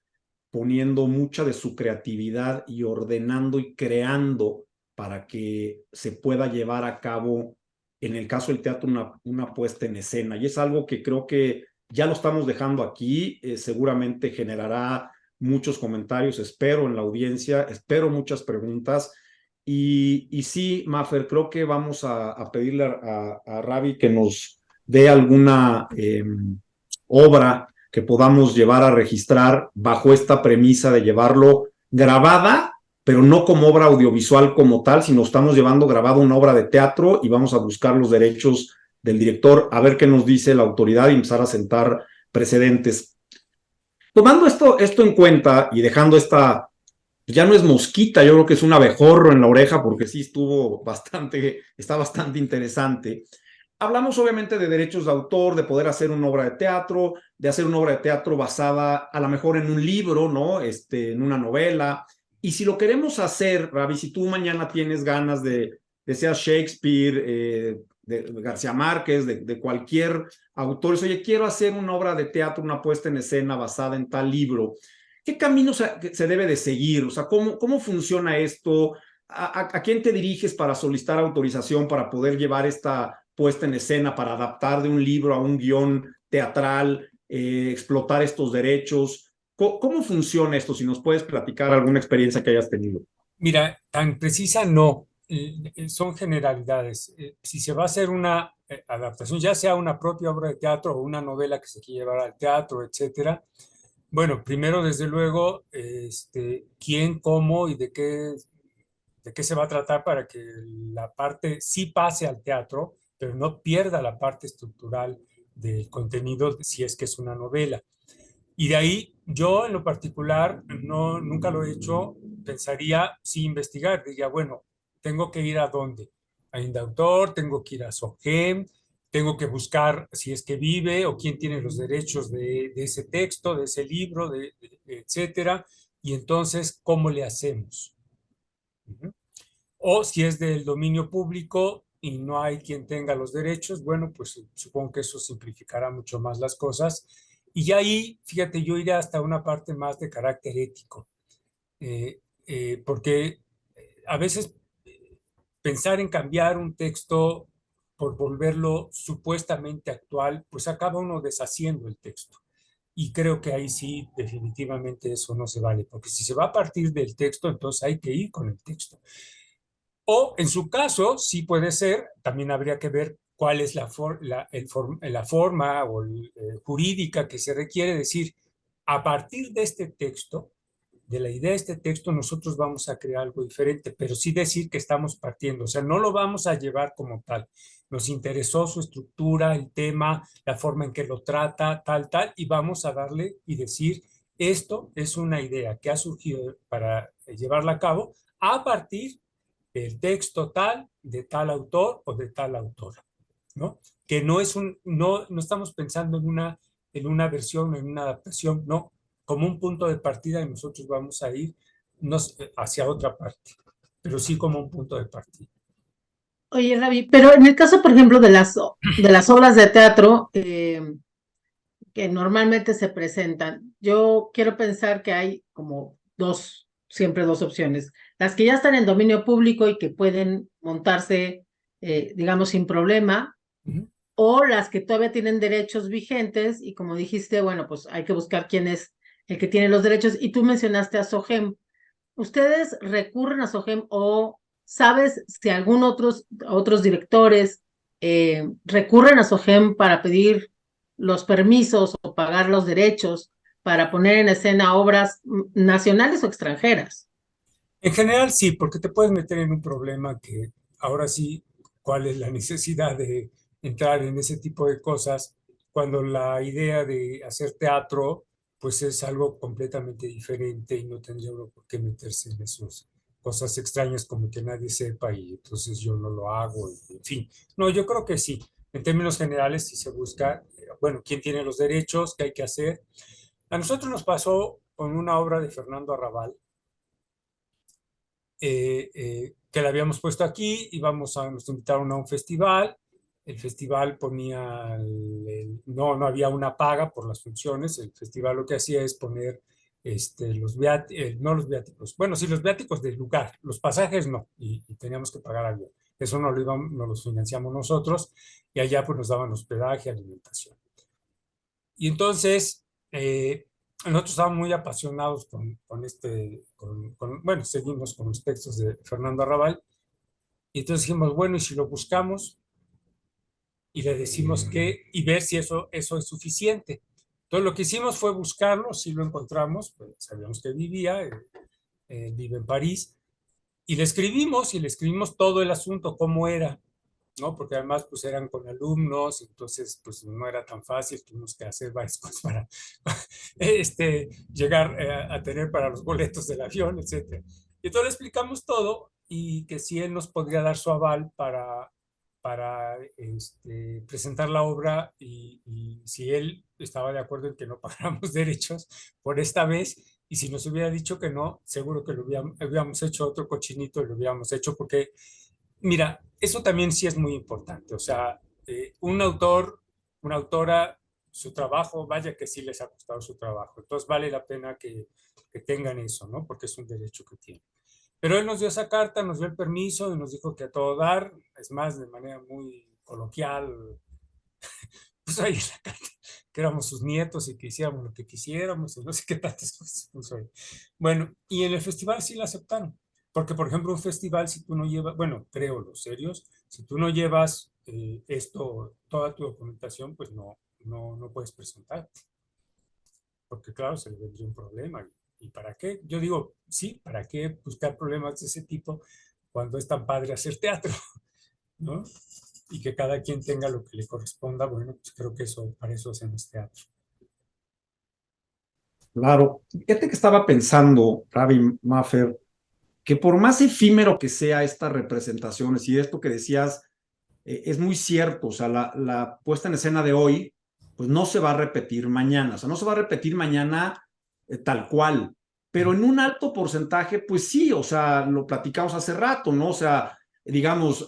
poniendo mucha de su creatividad y ordenando y creando para que se pueda llevar a cabo, en el caso del teatro, una puesta en escena. Y es algo que creo que ya lo estamos dejando aquí, seguramente generará muchos comentarios, espero en la audiencia, espero muchas preguntas. Y sí, Mafer, creo que vamos a pedirle a Ravi que nos dé alguna obra que podamos llevar a registrar bajo esta premisa de llevarlo grabada, pero no como obra audiovisual como tal, sino estamos llevando grabada una obra de teatro y vamos a buscar los derechos del director, a ver qué nos dice la autoridad y empezar a sentar precedentes. Tomando esto en cuenta y dejando esta, ya no es mosquita, yo creo que es un abejorro en la oreja porque sí está bastante interesante. Hablamos obviamente de derechos de autor, de poder hacer una obra de teatro, de hacer una obra de teatro basada a lo mejor en un libro, ¿no? En una novela. Y si lo queremos hacer, Ravi, si tú mañana tienes ganas de sea Shakespeare, de García Márquez, de cualquier autor, oye, quiero hacer una obra de teatro, una puesta en escena basada en tal libro, ¿qué camino se debe de seguir? O sea, ¿cómo funciona esto? ¿A quién te diriges para solicitar autorización para poder llevar esta puesta en escena, para adaptar de un libro a un guión teatral, explotar estos derechos? ¿Cómo funciona esto? Si nos puedes platicar alguna experiencia que hayas tenido. Mira, tan precisa no, son generalidades. Si se va a hacer una adaptación, ya sea una propia obra de teatro o una novela que se quiere llevar al teatro, etcétera, bueno, primero desde luego, quién, cómo y de qué de qué se va a tratar para que la parte sí pase al teatro, pero no pierda la parte estructural del contenido si es que es una novela. Y de ahí, yo en lo particular, no, nunca lo he hecho, pensaría, sí, investigar, diría, bueno, tengo que ir a dónde, a Indautor, tengo que ir a SOGEM, tengo que buscar si es que vive o quién tiene los derechos de ese texto, de ese libro, etcétera, y entonces, ¿cómo le hacemos? Ujú. O si es del dominio público y no hay quien tenga los derechos, bueno, pues supongo que eso simplificará mucho más las cosas. Y ya ahí, fíjate, yo iré hasta una parte más de carácter ético, porque a veces pensar en cambiar un texto por volverlo supuestamente actual, pues acaba uno deshaciendo el texto. Y creo que ahí sí, definitivamente eso no se vale, porque si se va a partir del texto, entonces hay que ir con el texto. O en su caso, sí puede ser, también habría que ver cuál es la forma o jurídica que se requiere decir, a partir de este texto, de la idea de este texto, nosotros vamos a crear algo diferente, pero sí decir que estamos partiendo, o sea, no lo vamos a llevar como tal. Nos interesó su estructura, el tema, la forma en que lo trata, tal, y vamos a darle y decir, esto es una idea que ha surgido para llevarla a cabo a partir del texto tal, de tal autor o de tal autora, ¿no? Que no es no estamos pensando en una versión, en una adaptación, no, como un punto de partida y nosotros vamos a ir hacia otra parte, pero sí como un punto de partida. Oye, Ravi, pero en el caso, por ejemplo, de las obras de teatro que normalmente se presentan, yo quiero pensar que hay como siempre dos opciones. Las que ya están en dominio público y que pueden montarse, digamos, sin problema, Uh -huh. o las que todavía tienen derechos vigentes y como dijiste, bueno, pues hay que buscar quién es el que tiene los derechos. Y tú mencionaste a SOGEM. ¿Ustedes recurren a SOGEM o sabes si otros directores recurren a SOGEM para pedir los permisos o pagar los derechos para poner en escena obras nacionales o extranjeras? En general sí, porque te puedes meter en un problema que ahora sí, ¿cuál es la necesidad de entrar en ese tipo de cosas cuando la idea de hacer teatro pues es algo completamente diferente y no tendría uno por qué meterse en esas cosas extrañas como que nadie sepa y entonces yo no lo hago, en fin. No, yo creo que sí. En términos generales, si se busca, bueno, quién tiene los derechos, qué hay que hacer. A nosotros nos pasó con una obra de Fernando Arrabal, que la habíamos puesto aquí, nos invitaron a un festival, el festival ponía, no había una paga por las funciones, el festival lo que hacía es poner no los viáticos, bueno, sí, los viáticos del lugar, los pasajes no, y teníamos que pagar avión. Eso no los financiamos nosotros, y allá pues nos daban hospedaje, alimentación. Y entonces, nosotros estábamos muy apasionados bueno, seguimos con los textos de Fernando Arrabal, y entonces dijimos, bueno, ¿y si lo buscamos y le decimos y ver si eso es suficiente? Entonces lo que hicimos fue buscarlo, si lo encontramos, pues sabíamos que vive en París, y le escribimos todo el asunto, cómo era, ¿no? Porque además pues eran con alumnos, entonces pues no era tan fácil, tuvimos que hacer varias cosas para llegar a tener para los boletos del avión, etcétera. Y entonces le explicamos todo y que si él nos podría dar su aval para presentar la obra y si él estaba de acuerdo en que no pagáramos derechos por esta vez, y si nos hubiera dicho que no, seguro que hubiéramos hecho otro cochinito y lo hubiéramos hecho porque, mira, eso también sí es muy importante. O sea, un autor, una autora, su trabajo, vaya que sí les ha costado su trabajo. Entonces vale la pena que tengan eso, ¿no? Porque es un derecho que tienen. Pero él nos dio esa carta, nos dio el permiso y nos dijo que a todo dar, es más, de manera muy coloquial, pues ahí en la carta, que éramos sus nietos y que hiciéramos lo que quisiéramos y no sé qué tantas cosas puso ahí. Bueno, y en el festival sí la aceptaron. Porque, por ejemplo, un festival, si tú no llevas, bueno, creo los serios, si tú no llevas toda tu documentación, pues no puedes presentarte. Porque, claro, se le vendría un problema. ¿Y para qué? Yo digo, sí, ¿para qué buscar problemas de ese tipo? cuando es tan padre hacer teatro, ¿no? Y que cada quien tenga lo que le corresponda, bueno, pues creo que para eso hacemos teatro. Claro. Fíjate que estaba pensando, Ravi Maffer, que por más efímero que sea estas representaciones y esto que decías, es muy cierto, o sea, la puesta en escena de hoy, pues no se va a repetir mañana, o sea, no se va a repetir mañana tal cual, pero en un alto porcentaje, pues sí, o sea, lo platicamos hace rato, ¿no? O sea, digamos,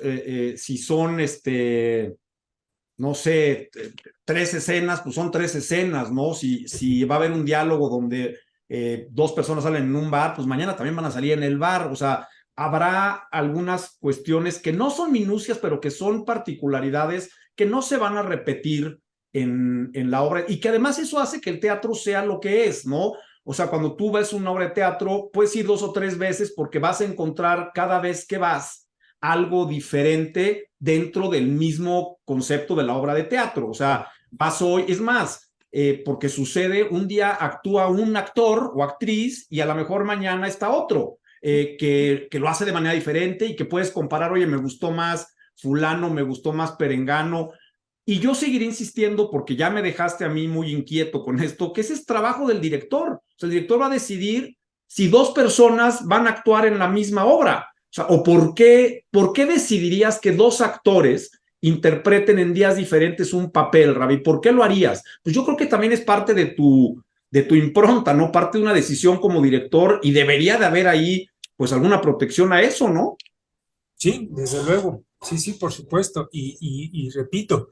si son, no sé, 3 escenas, pues son 3 escenas, ¿no? Si va a haber un diálogo donde 2 personas salen en un bar, pues mañana también van a salir en el bar, o sea, habrá algunas cuestiones que no son minucias, pero que son particularidades que no se van a repetir en la obra y que además eso hace que el teatro sea lo que es, ¿no? O sea, cuando tú ves una obra de teatro, puedes ir 2 o 3 veces porque vas a encontrar cada vez que vas algo diferente dentro del mismo concepto de la obra de teatro. O sea, vas hoy, es más, porque sucede, un día actúa un actor o actriz y a lo mejor mañana está otro que lo hace de manera diferente y que puedes comparar, oye, me gustó más fulano, me gustó más perengano. Y yo seguiré insistiendo porque ya me dejaste a mí muy inquieto con esto, que ese es trabajo del director. O sea, el director va a decidir si 2 personas van a actuar en la misma obra. O sea, o por qué decidirías que 2 actores interpreten en días diferentes un papel, Ravi? ¿Por qué lo harías? Pues yo creo que también es parte de tu impronta, ¿no? Parte de una decisión como director y debería de haber ahí, pues, alguna protección a eso, ¿no? Sí, desde luego. Sí, por supuesto. Y repito,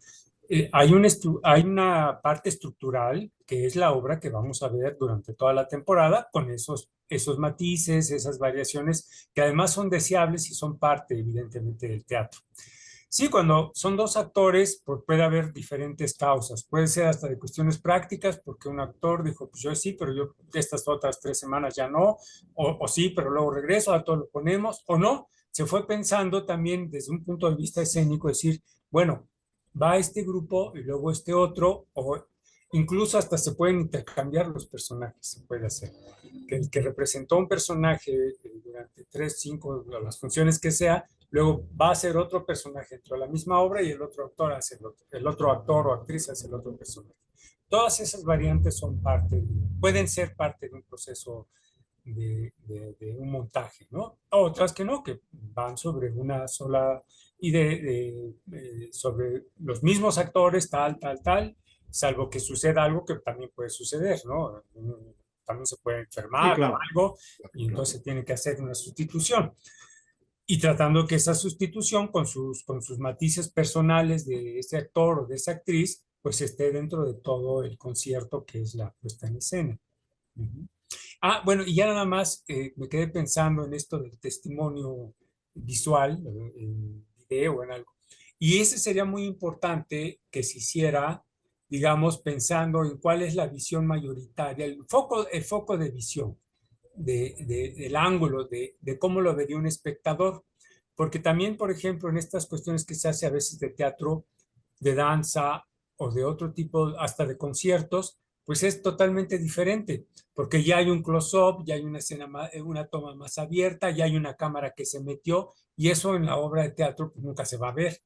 hay una parte estructural que es la obra que vamos a ver durante toda la temporada con esos matices, esas variaciones que además son deseables y son parte, evidentemente, del teatro. Sí, cuando son 2 actores, pues puede haber diferentes causas. Puede ser hasta de cuestiones prácticas, porque un actor dijo, pues yo sí, pero yo estas otras 3 semanas ya no, o sí, pero luego regreso, a todo lo ponemos, o no. Se fue pensando también desde un punto de vista escénico, decir, bueno, va este grupo y luego este otro, o incluso hasta se pueden intercambiar los personajes, se puede hacer. Que el que representó un personaje durante 3, 5, las funciones que sea, luego va a ser otro personaje dentro de la misma obra y el otro actor hace el otro actor o actriz hace el otro personaje. Todas esas variantes pueden ser parte de un proceso de un montaje, ¿no? Otras que no, que van sobre una sola idea, sobre los mismos actores, tal, salvo que suceda algo que también puede suceder, ¿no? También se puede enfermar, Sí, claro. o algo, y entonces tiene que hacer una sustitución. Y tratando que esa sustitución con sus matices personales de ese actor o de esa actriz, pues esté dentro de todo el concierto que es la puesta en escena. Bueno, y ya nada más me quedé pensando en esto del testimonio visual, en video, en algo. Y ese sería muy importante que se hiciera, digamos, pensando en cuál es la visión mayoritaria, el foco de visión, del ángulo, de cómo lo vería un espectador. Porque también, por ejemplo, en estas cuestiones que se hace a veces de teatro, de danza o de otro tipo, hasta de conciertos, pues es totalmente diferente, porque ya hay un close-up, ya hay una escena, una toma más abierta, ya hay una cámara que se metió, y eso en la obra de teatro pues nunca se va a ver,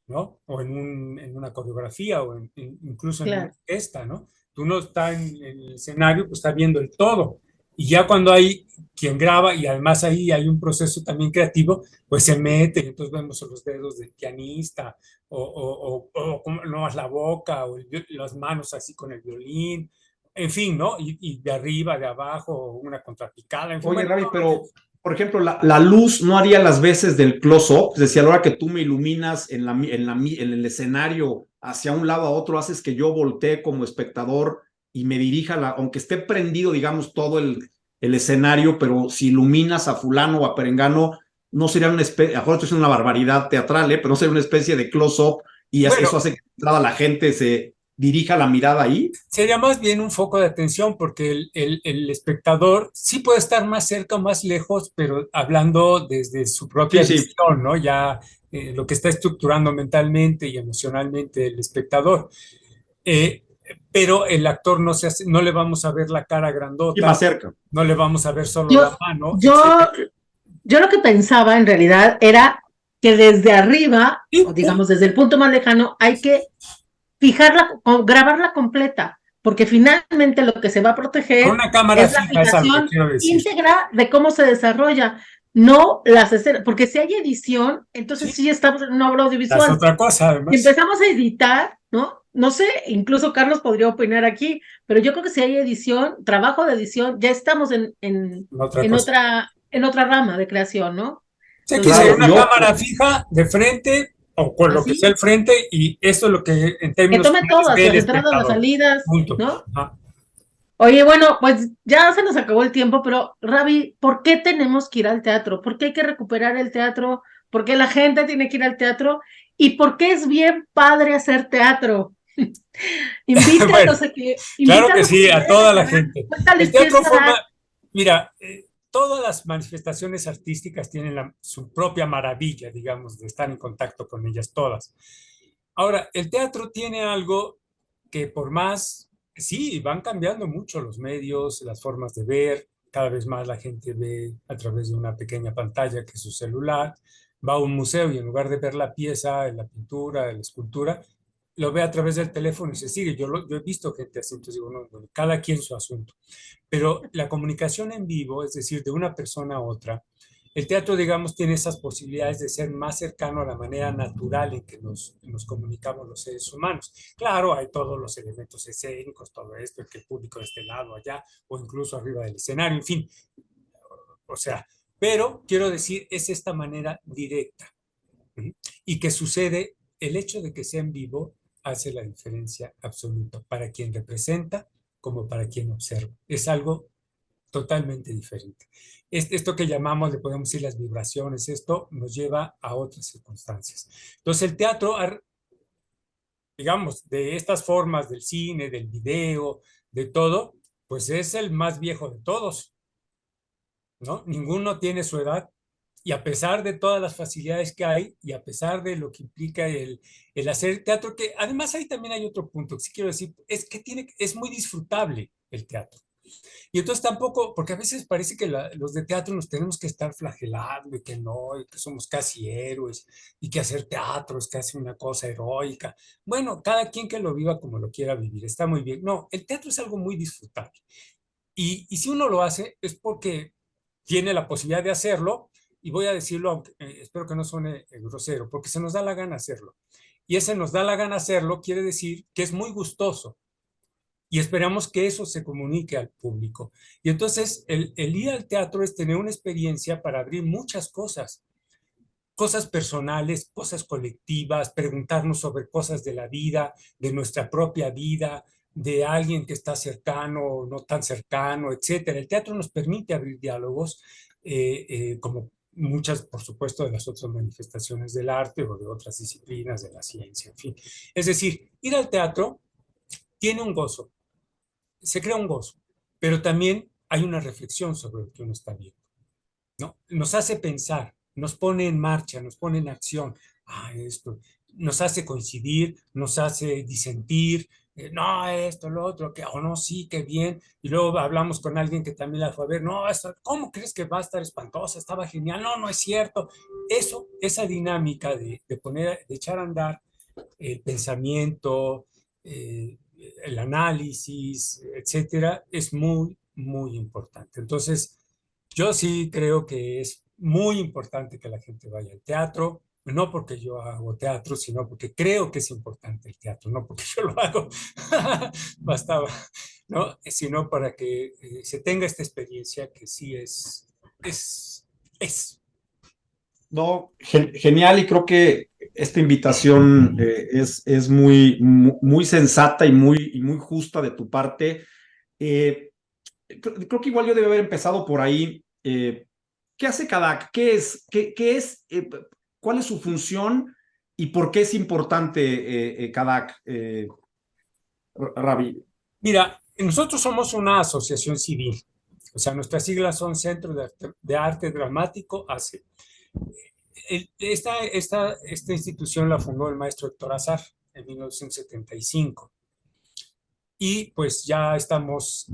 ¿no? O en una coreografía, o incluso en una orquesta, ¿no? Tú no estás en el escenario, pues estás viendo el todo. Y ya cuando hay quien graba, y además ahí hay un proceso también creativo, pues se mete, y entonces vemos los dedos del pianista, o cómo no es la boca, o las manos así con el violín, en fin, ¿no? Y de arriba, de abajo, una contrapicada, en fin. Oye, Bueno, Ravi, pero, por ejemplo, la luz no haría las veces del close-up, es decir, a la hora que tú me iluminas en el escenario hacia un lado a otro, haces que yo voltee como espectador y me dirija, aunque esté prendido, digamos, todo el escenario, pero si iluminas a fulano o a perengano, no sería una especie, a lo mejor esto es una barbaridad teatral, pero no sería una especie de close-up y bueno, eso hace que la gente se dirija la mirada ahí. Sería más bien un foco de atención, porque el espectador sí puede estar más cerca o más lejos, pero hablando desde su propia visión, ¿no? Ya lo que está estructurando mentalmente y emocionalmente el espectador. Pero el actor no le vamos a ver la cara grandota, Y más cerca. no le vamos a ver solo la mano. Yo, Yo lo que pensaba en realidad era que desde arriba, o Sí, digamos desde el punto más lejano, hay que fijarla, grabarla completa, porque finalmente lo que se va a con proteger una cámara es la fija es a lo que fijación quiero decir. íntegra de cómo se desarrolla, no las escenas, porque si hay edición, entonces Sí, sí estamos en una obra es audiovisual. otra cosa Si además. empezamos a editar, ¿no? No sé, incluso Carlos podría opinar aquí, pero yo creo que si hay edición, trabajo de edición, ya estamos Otra cosa. en otra rama de creación, ¿no? Sí, aquí sería Claro, Entonces, una yo, cámara fija de frente o con lo que sea así, el frente y eso es lo que en que términos tome finales todas ve el las entradas, las espectador. salidas, Punto. ¿no? Ajá. Oye, bueno, pues ya se nos acabó el tiempo, pero Ravi, ¿por qué tenemos que ir al teatro? ¿Por qué hay que recuperar el teatro? ¿Por qué la gente tiene que ir al teatro? ¿Y por qué es bien padre hacer teatro? Bueno, claro que Invítalos a sí, que a vayan a toda la Cadac, gente. El cuéntales qué es teatro forma, Cadac. mira, todas las manifestaciones artísticas tienen su propia maravilla, digamos, de estar en contacto con ellas todas. Ahora, el teatro tiene algo que por más, sí, van cambiando mucho los medios, las formas de ver, cada vez más la gente ve a través de una pequeña pantalla que es su celular, va a un museo y en lugar de ver la pieza, la pintura, la escultura, lo ve a través del teléfono y se sigue. Yo he visto gente así, entonces digo, no, bueno, cada quien su asunto. Pero la comunicación en vivo, es decir, de una persona a otra, el teatro, digamos, tiene esas posibilidades de ser más cercano a la manera natural en que nos comunicamos los seres humanos. Claro, hay todos los elementos escénicos, todo esto, que el público de este lado, allá, o incluso arriba del escenario, en fin, o sea, pero quiero decir, es esta manera directa. ¿Sí? Y que sucede, el hecho de que sea en vivo hace la diferencia absoluta para quien representa como para quien observa. Es algo totalmente diferente. Esto que llamamos, le podemos decir las vibraciones, esto nos lleva a otras circunstancias. Entonces el teatro, digamos, de estas formas del cine, del video, de todo, pues es el más viejo de todos, ¿no? Ninguno tiene su edad y a pesar de todas las facilidades que hay y a pesar de lo que implica el hacer teatro, que además ahí también hay otro punto que sí quiero decir, es que es muy disfrutable el teatro. Y entonces tampoco, porque a veces parece que los de teatro nos tenemos que estar flagelando y que no, y que somos casi héroes y que hacer teatro es casi una cosa heroica. Bueno, cada quien que lo viva como lo quiera vivir, está muy bien. No, el teatro es algo muy disfrutable. Y si uno lo hace es porque tiene la posibilidad de hacerlo, y voy a decirlo, aunque, espero que no suene grosero, porque se nos da la gana hacerlo. Y ese nos da la gana hacerlo quiere decir que es muy gustoso y esperamos que eso se comunique al público. Y entonces el ir al teatro es tener una experiencia para abrir muchas cosas, cosas personales, cosas colectivas, preguntarnos sobre cosas de la vida, de nuestra propia vida, de alguien que está cercano, no tan cercano, etcétera. El teatro nos permite abrir diálogos, como muchas, por supuesto, de las otras manifestaciones del arte o de otras disciplinas de la ciencia, en fin. Es decir, ir al teatro tiene un gozo, se crea un gozo, pero también hay una reflexión sobre lo que uno está viendo, ¿no? Nos hace pensar, nos pone en marcha, nos pone en acción. Esto nos hace coincidir, nos hace disentir, no, esto, lo otro, que, no, sí, qué bien. Y luego hablamos con alguien que también la fue a ver, no, esto, ¿cómo crees que va a estar espantosa? Estaba genial, no, no es cierto. Eso, esa dinámica de poner, de echar a andar el pensamiento, el análisis, etcétera, es muy, muy importante. Entonces, yo sí creo que es muy importante que la gente vaya al teatro, no porque yo hago teatro, sino porque creo que es importante el teatro, no porque yo lo hago, bastaba, ¿no? Sino para que se tenga esta experiencia que sí es. no, genial y creo que esta invitación es muy, muy sensata y muy justa de tu parte. Creo que igual yo debe haber empezado por ahí. ¿Qué hace Cadac? ¿Qué es? ¿Cuál es su función y por qué es importante Cadac, Ravi? Mira, nosotros somos una asociación civil, o sea, nuestras siglas son Centro de Arte Dramático, ACE. Esta institución la fundó el maestro Héctor Azar en 1975 y pues ya estamos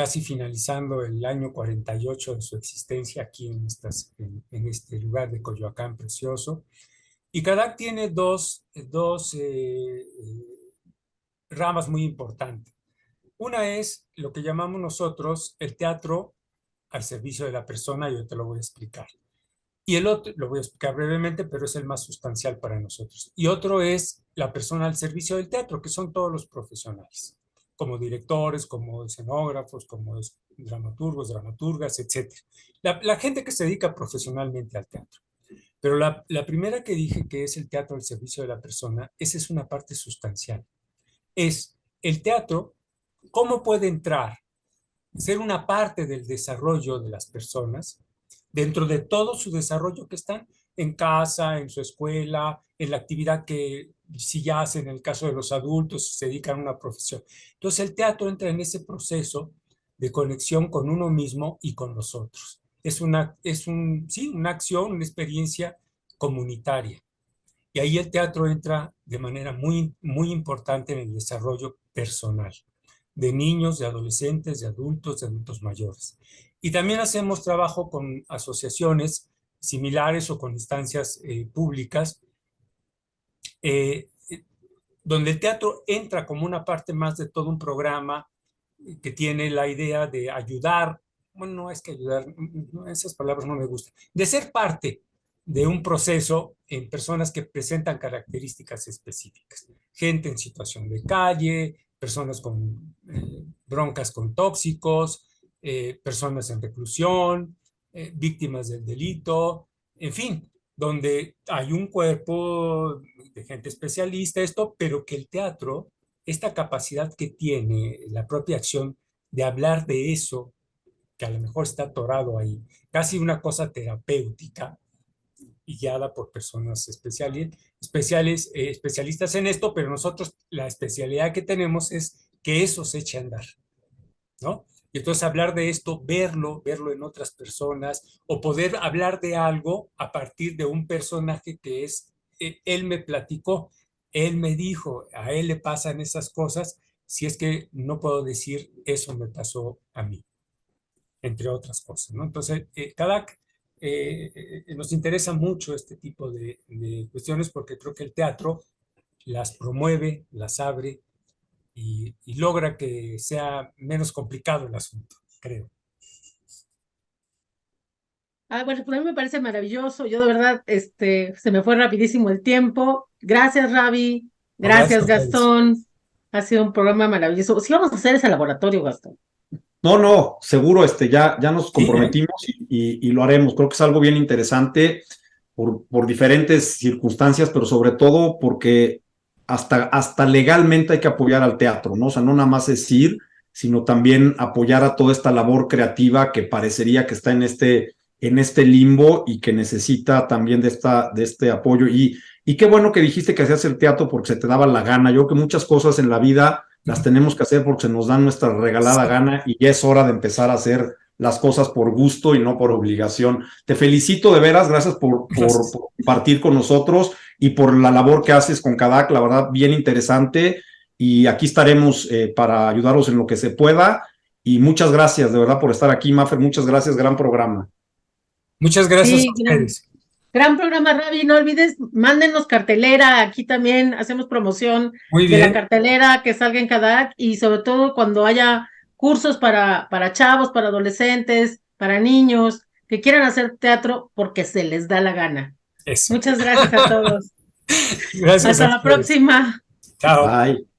casi finalizando el año 48 de su existencia aquí en este lugar de Coyoacán precioso. Y CADAC tiene dos ramas muy importantes. Una es lo que llamamos nosotros el teatro al servicio de la persona, yo te lo voy a explicar. Y el otro, lo voy a explicar brevemente, pero es el más sustancial para nosotros. Y otro es la persona al servicio del teatro, que son todos los profesionales, como directores, como escenógrafos, como dramaturgos, dramaturgas, etc. La gente que se dedica profesionalmente al teatro. Pero la primera que dije, que es el teatro al servicio de la persona, esa es una parte sustancial. Es el teatro, cómo puede entrar, ser una parte del desarrollo de las personas, dentro de todo su desarrollo que están en casa, en su escuela, en la actividad que si ya hacen en el caso de los adultos, se dedican a una profesión. Entonces el teatro entra en ese proceso de conexión con uno mismo y con los otros. Una acción, una experiencia comunitaria. Y ahí el teatro entra de manera muy, muy importante en el desarrollo personal de niños, de adolescentes, de adultos mayores. Y también hacemos trabajo con asociaciones similares o con instancias públicas, donde el teatro entra como una parte más de todo un programa que tiene la idea de ayudar, bueno, no es que ayudar, esas palabras no me gustan, de ser parte de un proceso en personas que presentan características específicas. Gente en situación de calle, personas con broncas con tóxicos, personas en reclusión, víctimas del delito, en fin, donde hay un cuerpo de gente especialista, pero que el teatro, esta capacidad que tiene la propia acción de hablar de eso, que a lo mejor está atorado ahí, casi una cosa terapéutica, y guiada por personas especialistas en esto, pero nosotros la especialidad que tenemos es que eso se eche a andar, ¿no? Y entonces hablar de esto, verlo en otras personas, o poder hablar de algo a partir de un personaje que es, él me platicó, él me dijo, a él le pasan esas cosas, si es que no puedo decir, eso me pasó a mí, entre otras cosas, ¿no? Entonces, nos interesa mucho este tipo de cuestiones porque creo que el teatro las promueve, las abre y logra que sea menos complicado el asunto, creo. Bueno, pues a mí me parece maravilloso. Yo de verdad, se me fue rapidísimo el tiempo. Gracias, Ravi. Gracias, Gastón. Ha sido un programa maravilloso. Sí, vamos a hacer ese laboratorio, Gastón. No, seguro, ya nos comprometimos y lo haremos. Creo que es algo bien interesante por diferentes circunstancias, pero sobre todo porque hasta legalmente hay que apoyar al teatro, ¿no? O sea, no nada más es ir, sino también apoyar a toda esta labor creativa que parecería que está en este limbo y que necesita también de este apoyo. Y qué bueno que dijiste que hacías el teatro porque se te daba la gana. Yo creo que muchas cosas en la vida las tenemos que hacer porque se nos dan nuestra regalada gana y ya es hora de empezar a hacer las cosas por gusto y no por obligación. Te felicito de veras, gracias por compartir con nosotros y por la labor que haces con CADAC, la verdad, bien interesante. Y aquí estaremos para ayudaros en lo que se pueda. Y muchas gracias, de verdad, por estar aquí, Mafer. Muchas gracias, gran programa. Muchas gracias a ustedes. Gran programa, Ravi. No olvides, mándenos cartelera. Aquí también hacemos promoción de la cartelera que salga en CADAC y sobre todo cuando haya cursos para chavos, para adolescentes, para niños que quieran hacer teatro porque se les da la gana. Eso. Muchas gracias a todos. Gracias. Hasta la próxima. Chao. Bye.